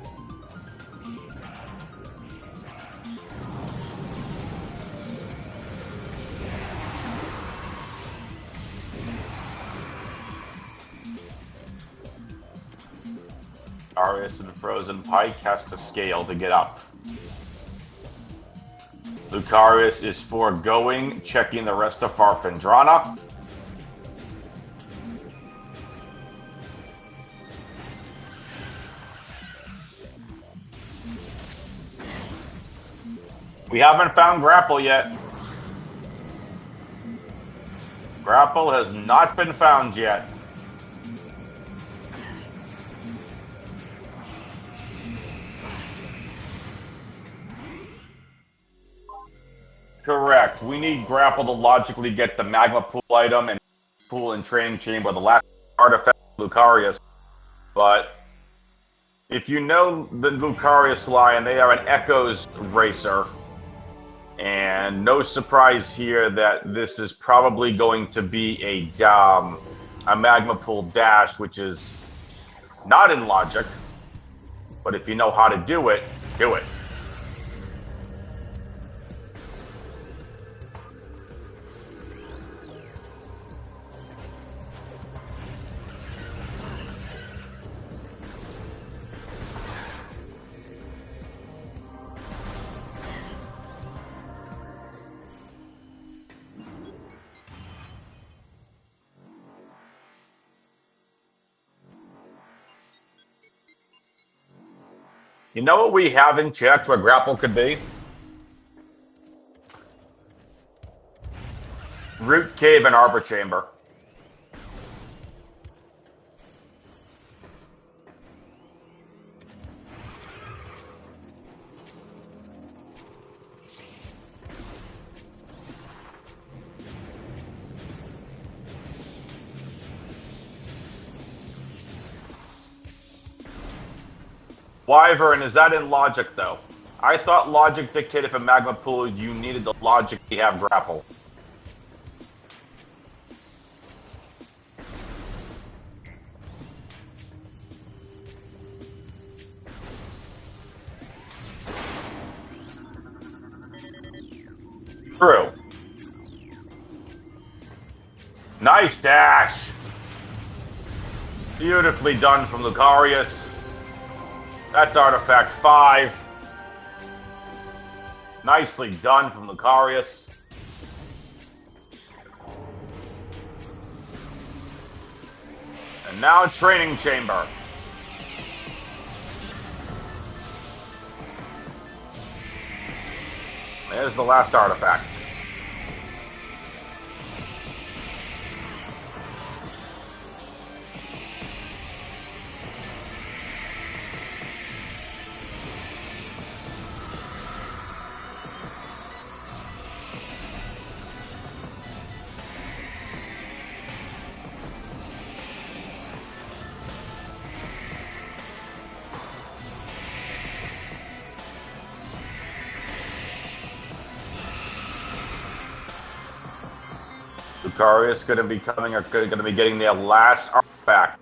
Lucarius and Frozen Pike has to scale to get up. Lucarius is foregoing checking the rest of Farfendrana. We haven't found Grapple yet. Grapple has not been found yet. Correct. We need Grapple to logically get the Magma Pool item and Pool and Training Chamber, the last artifact of Lucarius. But if you know the LucariusLion, they are an Echoes racer. And no surprise here that this is probably going to be a Magma Pool dash, which is not in logic. But if you know how to do it, do it. You know what we haven't checked where Grapple could be? Root Cave and Arbor Chamber. Wyvern, is that in logic, though? I thought logic dictated for magma pool you needed to logically have grapple. True. Nice dash. Beautifully done from Lucarius. That's artifact 5. Nicely done from Lucarius. And now training chamber. There's the last artifact. Lucarius going to be getting their last artifact.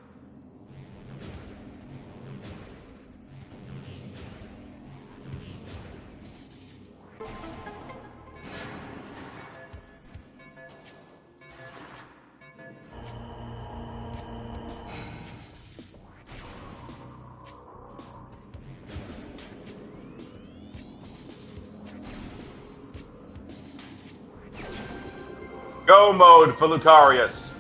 Go mode for Lucarius.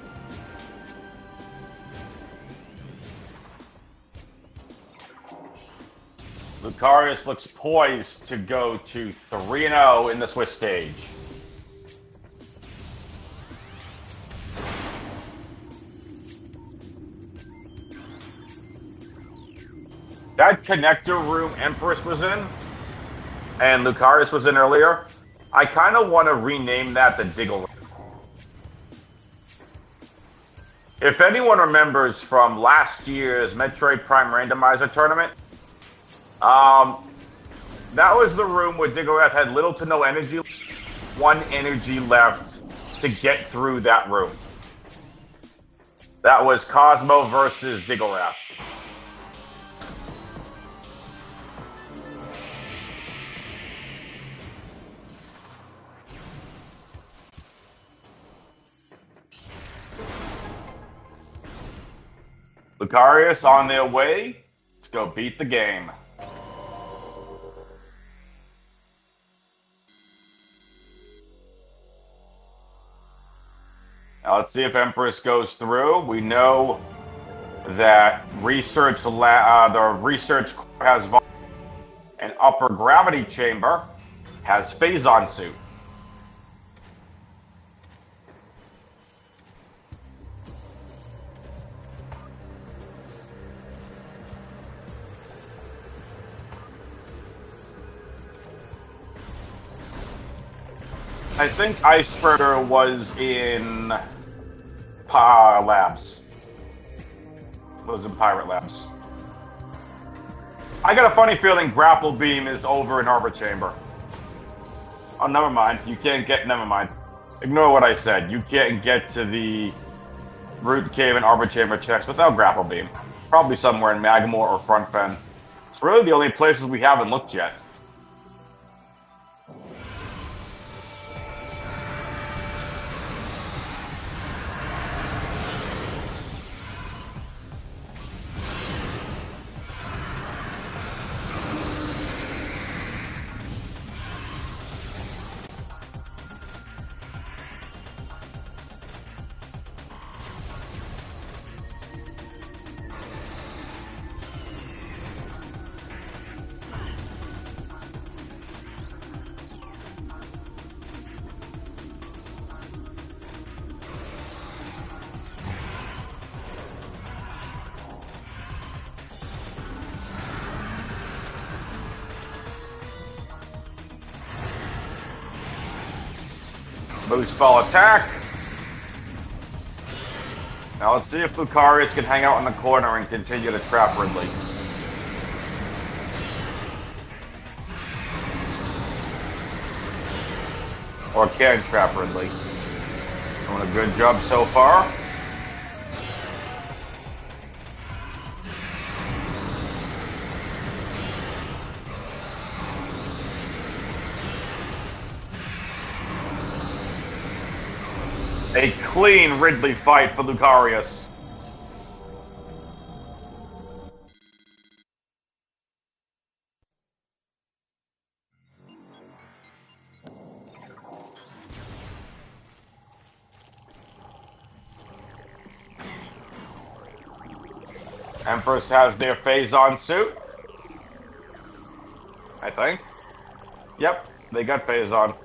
Lucarius looks poised to go to 3-0 in the Swiss stage. That connector room Empress was in, and Lucarius was in earlier, I kind of want to rename that the Diggle. If anyone remembers from last year's Metroid Prime Randomizer tournament, that was the room where Digglerath had little to no energy, 1 energy left to get through that room. That was Cosmo versus Digglerath. Lucarius on their way to go beat the game. Now let's see if Empress goes through. We know that the research core has an upper gravity chamber, has Phazon suit. I think Ice Spreader was in Labs. Was in Pirate Labs. I got a funny feeling Grapple Beam is over in Harbor Chamber. Oh, never mind. You can't get... Never mind. Ignore what I said. You can't get to the Root Cave and Arbor Chamber checks without Grapple Beam. Probably somewhere in Magamore or Front Fen. It's really the only places we haven't looked yet. Boost fall attack. Now let's see if Lucarius can hang out in the corner and continue to trap Ridley. Or can trap Ridley. Doing a good job so far. A clean Ridley fight for Lucarius. Empress has their phase-on suit. I think. Yep, they got phase-on.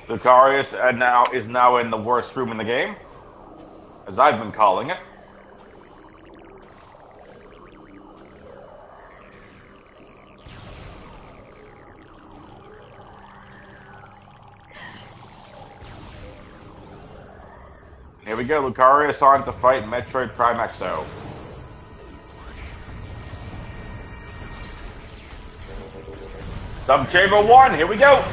Lucarius is now in the worst room in the game, as I've been calling it. Here we go, Lucarius on to fight Metroid Prime XO. Sub-Chamber 1, here we go!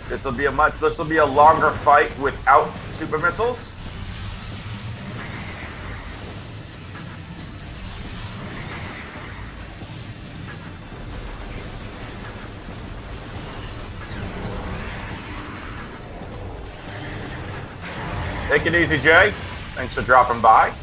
This will be a longer fight without super missiles. Take it easy, Jay. Thanks for dropping by.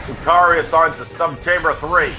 Lucarius on to Sub-Chamber 3.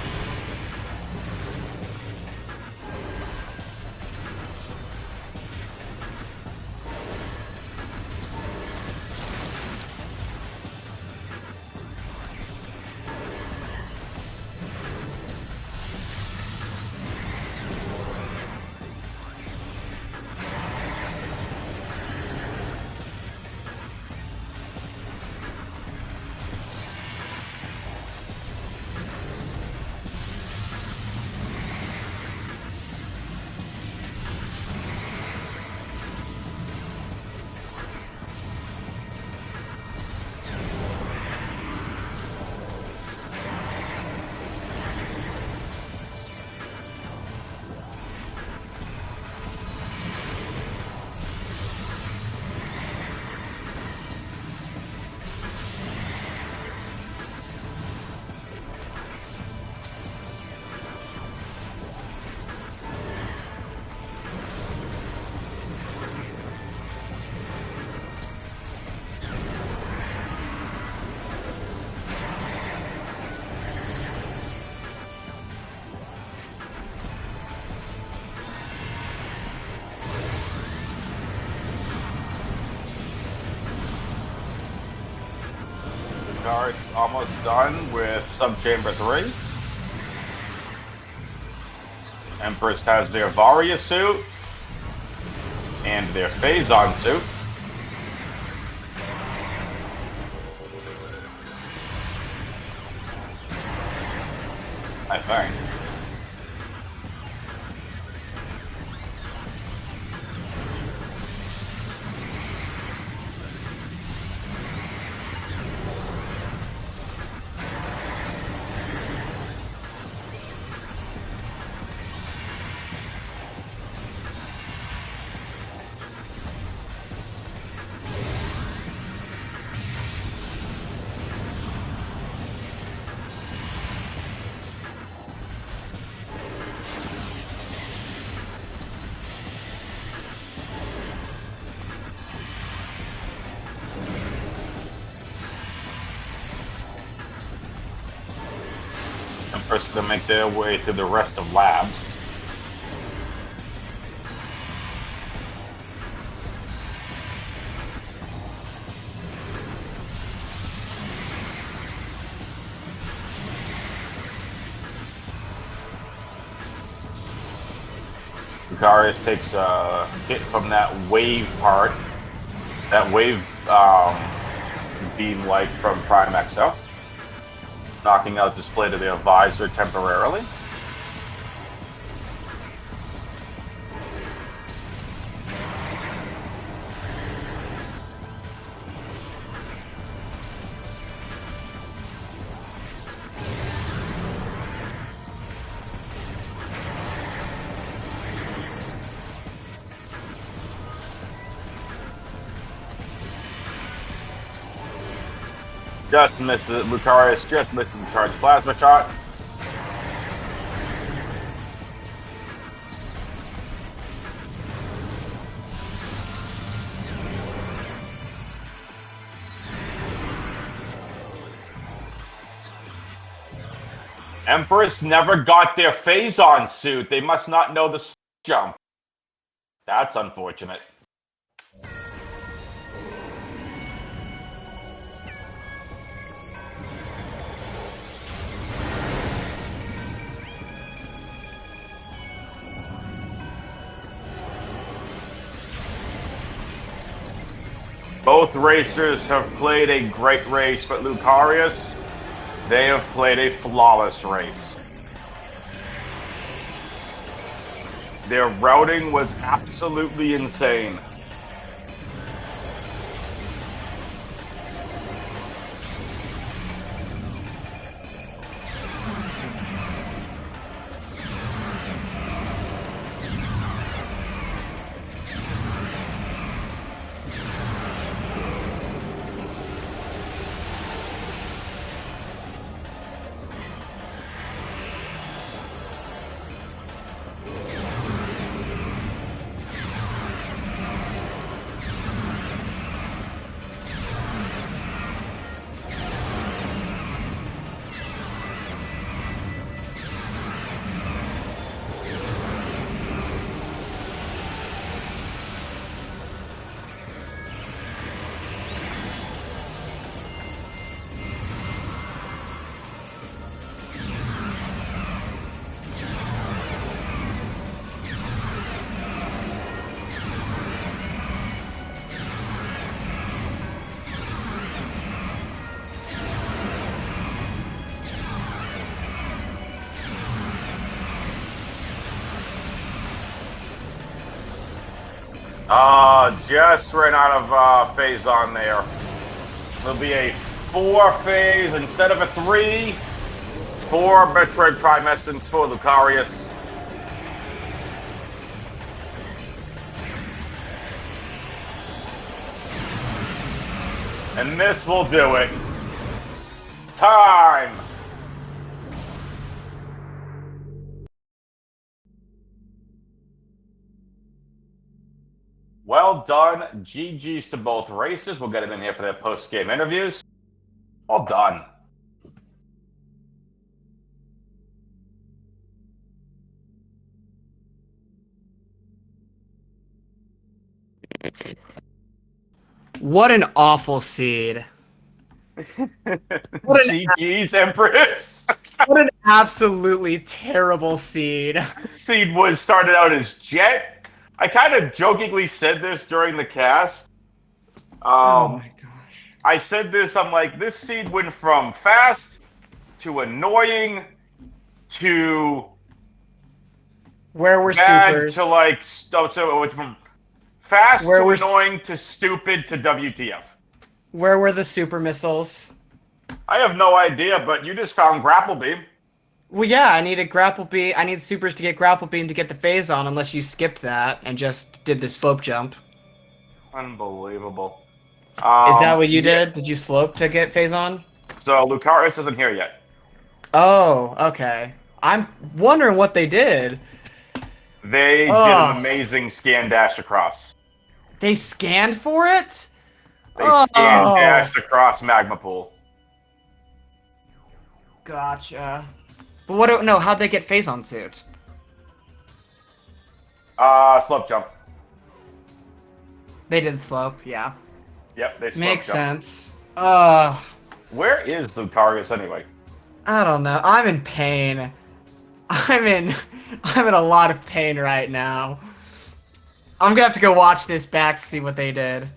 Lucarius almost done with Subchamber 3. Empress has their Varia suit and their Phazon suit. I think. Empress to make their way through the rest of labs. Lucarius takes a hit from that wave part. That wave beam like from Prime XL. Knocking out display to their visor temporarily. Just missed it. Lucarius just missed the charge plasma shot. Empress never got their Phazon suit. They must not know the jump. That's unfortunate. Both racers have played a great race, but Lucarius, they have played a flawless race. Their routing was absolutely insane. Just ran out of phase on there. There'll be a 4 phase instead of a 3. 4 Metroid Prime Essence for Lucarius. And this will do it. Time! Well done. GG's to both races. We'll get them in here for their post-game interviews. Well done. What an awful seed. GG's, Empress. What an absolutely terrible seed. Seed was started out as Jet. I kind of jokingly said this during the cast. Oh my gosh. I said this. I'm like, this seed went from fast to annoying to Where were bad supers? to like so it went from fast Where to were annoying to stupid to WTF. Where were the super missiles? I have no idea, but you just found grapple beam. Well, yeah, I need a grapple beam. I need supers to get grapple beam to get the phase on, unless you skipped that and just did the slope jump. Unbelievable. Is that what you did? Did you slope to get phase on? So Lucarius isn't here yet. Oh, okay. I'm wondering what they did. They did an amazing scan dash across. They scanned for it? They scan dashed across magma pool. Gotcha. But what? No, how'd they get phase on suit? Slope jump. They did slope, yeah. Yep, they slope Makes jump. sense. Where is Lucarius anyway? I don't know. I'm in pain. I'm in a lot of pain right now. I'm gonna have to go watch this back to see what they did.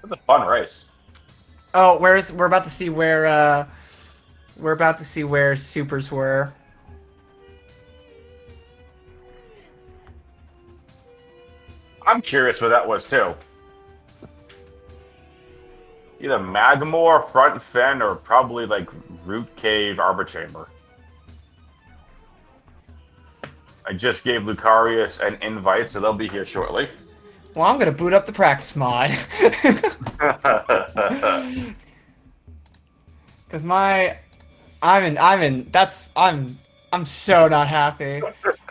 It's a fun race. Oh, we're about to see where supers were. I'm curious where that was too. Either Magmore, Front Fen, or probably like Root Cave, Arbor Chamber. I just gave Lucarius an invite, so they'll be here shortly. Well, I'm gonna boot up the practice mod. Cause I'm so not happy.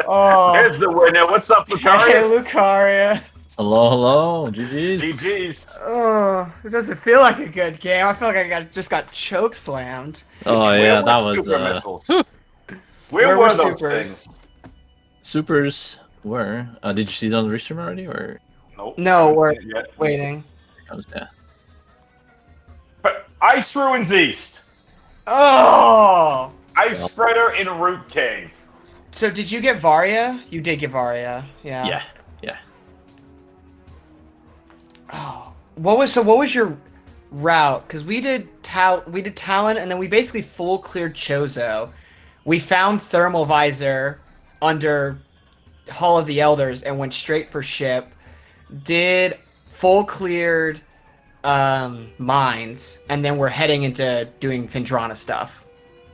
Oh, There's the winner. What's up, Lucarius? Hey, Lucarius. Hello, GG's. GG's. Oh, it doesn't feel like a good game. I feel like I just got choke slammed. Oh yeah, that was super missiles? Where were were those supers? things? Supers were. Did you see it on the restream already, or? Nope. No, we're Yet. waiting. That was yeah. But Ice Ruins East. Oh! Ice Spreader in Root Cave. So did you get Varia? You did get Varia, yeah. Yeah. Oh, what was your route? Because we did Talon, and then we basically full cleared Chozo. We found Thermal Visor under Hall of the Elders and went straight for ship. Did full cleared mines, and then we're heading into doing Findrana stuff.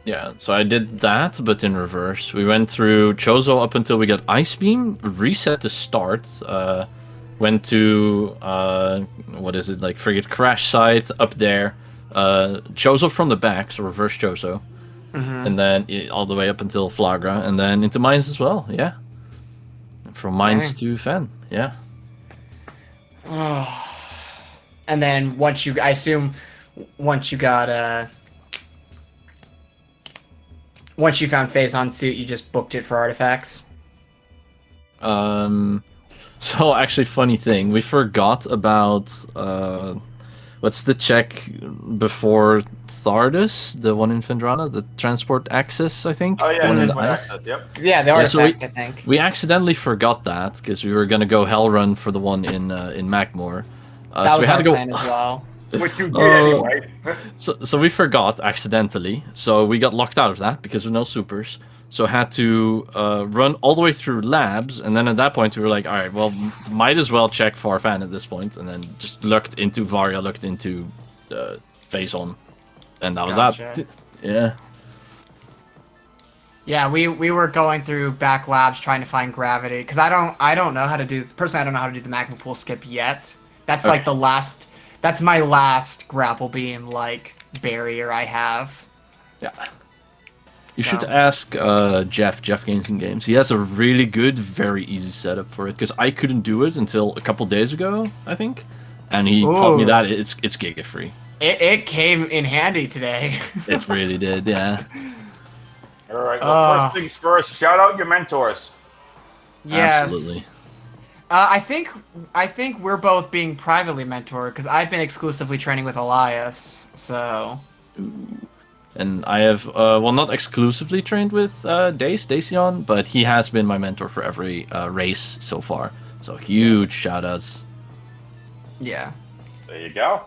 Yeah, so I did that, but in reverse. We went through Chozo up until we got Ice Beam, reset the start, went to, what is it, like Frigate Crash site up there, Chozo from the back, so reverse Chozo, and then all the way up until Flagra, and then into Mines as well, yeah. From Mines to Fen, yeah. Oh. And then once you found phase on suit, you just booked it for artifacts? So actually, funny thing, we forgot about, what's the check before Thardus, the one in Findrana, the transport access, I think? Oh yeah, the one in the transport ice? access, yep. Yeah, the artifact, I think. We accidentally forgot that, because we were going to go hell run for the one in Magmore. That so was we had our to go plan as well. Which you did anyway. So we forgot accidentally. So we got locked out of that because of no supers. So had to run all the way through labs, and then at that point we were like, all right, well, might as well check Farfan at this point, and then just looked into Varia, looked into Phase On, and that was that. Yeah. Yeah, we were going through back labs trying to find gravity, because I don't know how to do the magma pool skip yet. That's Okay. like the last. That's my last grapple beam like barrier I have. Yeah. You should ask Jeff Gaming Games. He has a really good, very easy setup for it, because I couldn't do it until a couple days ago, I think, and he taught me that it's giga free. It came in handy today. It really did, yeah. All right. Well, first things first. Shout out your mentors. Yes. Absolutely. I think we're both being privately mentored because I've been exclusively training with Elias. So. And I have, well, not exclusively trained with Dacian, but he has been my mentor for every race so far. So huge shout-outs. Yeah. There you go.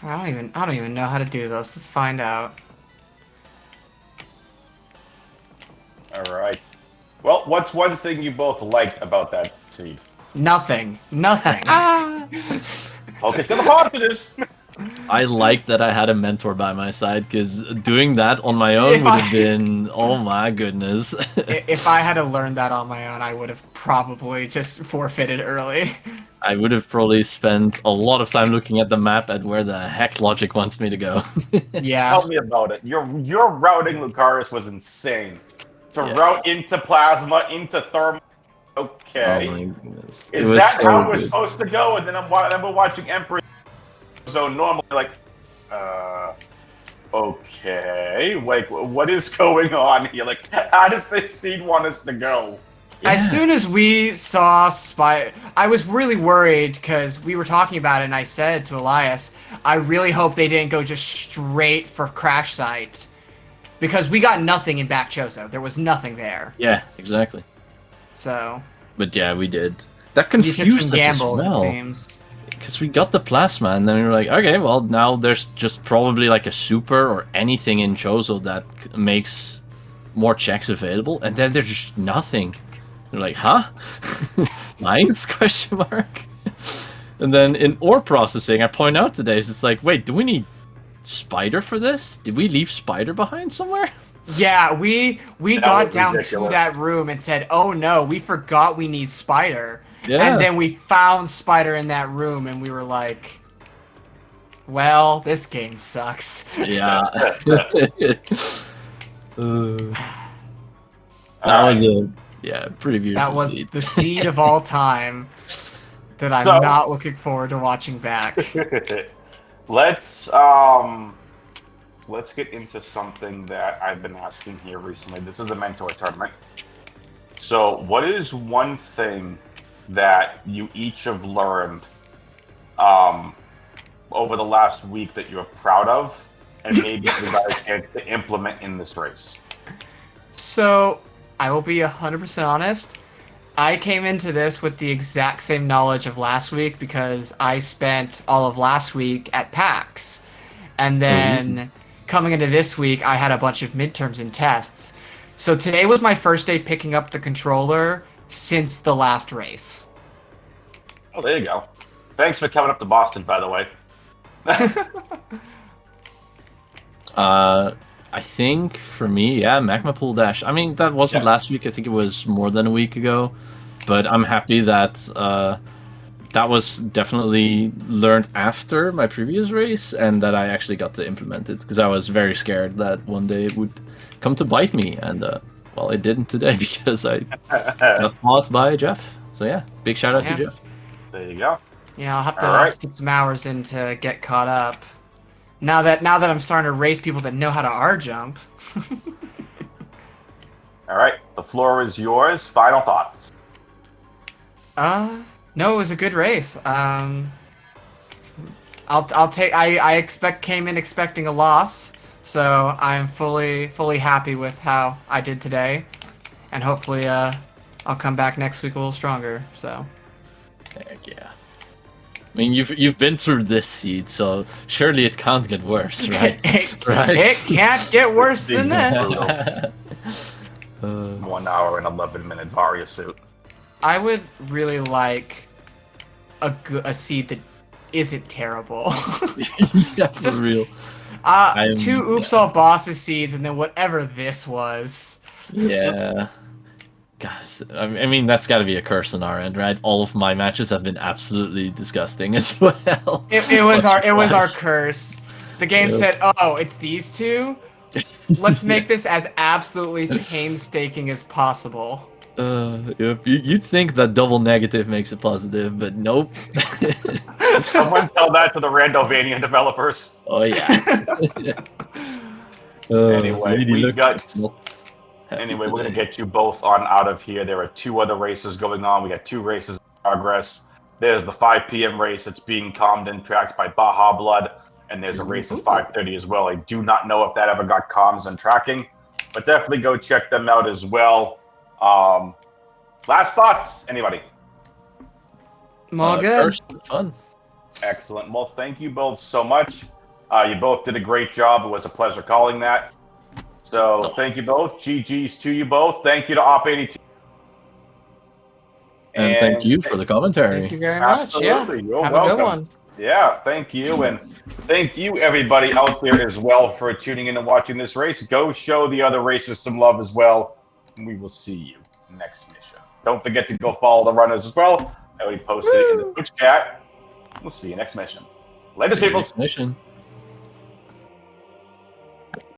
I don't even know how to do this. Let's find out. All right. Well, what's one thing you both liked about that seed? Nothing. Nothing. Focus on the positives. I like that I had a mentor by my side, because doing that on my own would have been, oh my goodness. If I had to learn that on my own, I would have probably just forfeited early. I would have probably spent a lot of time looking at the map at where the heck Logic wants me to go. Yeah. Tell me about it. Your routing, Lucarius, was insane. To route into plasma, into thermal. Okay. Oh my goodness. Is that so how we're good. supposed to go? And then we're watching Empress. So normally, like, okay, like, what is going on here? Like, how does this seed want us to go? As soon as we saw Spider, I was really worried because we were talking about it, and I said to Elias, I really hope they didn't go just straight for Crash Site. Because we got nothing in back Chozo. There was nothing there. Yeah, exactly. So. But yeah, we did. That You took confused some us gambles, as well. it seems. Because we got the plasma, and then we were like, okay, well, now there's just probably like a super or anything in Chozo that makes more checks available, and then there's just nothing. They're like, huh? Mines? Question mark. And then in ore processing, I point out today, it's like, wait, do we need Spider for this? Did we leave Spider behind somewhere? Yeah, we That got was down ridiculous. to that room and said, oh no, we forgot we need Spider. Yeah. And then we found Spider in that room, and we were like, well, this game sucks. Yeah. That was a pretty beautiful That was seed. the seed of all time that I'm So- not looking forward to watching back. Let's get into something that I've been asking here recently. This is a mentor tournament. So, what is one thing that you each have learned over the last week that you're proud of, and maybe you got a chance to implement in this race? So, I will be 100% honest. I came into this with the exact same knowledge of last week because I spent all of last week at PAX. And then coming into this week, I had a bunch of midterms and tests. So today was my first day picking up the controller since the last race. Oh, there you go. Thanks for coming up to Boston, by the way. I think for me, yeah, Magma Pool Dash. I mean, that wasn't last week. I think it was more than a week ago. But I'm happy that that was definitely learned after my previous race, and that I actually got to implement it, because I was very scared that one day it would come to bite me, and well, it didn't today because I got fought by Jeff. So yeah, big shout out to Jeff. There you go. Yeah, I'll have to, All right. put some hours in to get caught up. Now that I'm starting to race people that know how to R jump. All right, the floor is yours. Final thoughts. No, it was a good race. I'll take. I came in expecting a loss, so I'm fully happy with how I did today, and hopefully I'll come back next week a little stronger. So. Heck yeah. I mean, you've been through this seed, so surely it can't get worse, right? It can't get worse than this. 1 hour and 11 minute Varia suit. I would really like a seed that isn't terrible. Yeah, for real. Two Oops All Bosses seeds, and then whatever this was. Yeah. Gosh, I mean, that's got to be a curse on our end, right? All of my matches have been absolutely disgusting as well. It was our curse. The game said, "Oh, it's these two. Let's make this as absolutely painstaking as possible." Yep. You'd think that double negative makes it positive, but nope. Someone tell that to the Randomizer developers. Oh yeah. Anyway, Lady we Luck got- is not happy Anyway, we're going to today. get you both on out of here. There are 2 other races going on. We got 2 races progress. There's the 5 p.m. race that's being calmed and tracked by Baja Blood, and there's a race at 5:30 as well. I do not know if that ever got comms and tracking, but definitely go check them out as well. Last thoughts, anybody? All good. First, fun. Excellent. Well, thank you both so much. You both did a great job. It was a pleasure calling that. So thank you both. GG's to you both. Thank you to Op82. And thank you for the commentary. Thank you very much. Yeah. Absolutely. You're Have welcome. a good one. Yeah, thank you. And thank you, everybody out there as well, for tuning in and watching this race. Go show the other racers some love as well. And we will see you next mission. Don't forget to go follow the runners as well. I already posted it in the Twitch chat. We'll see you next mission. Later, people. Next mission.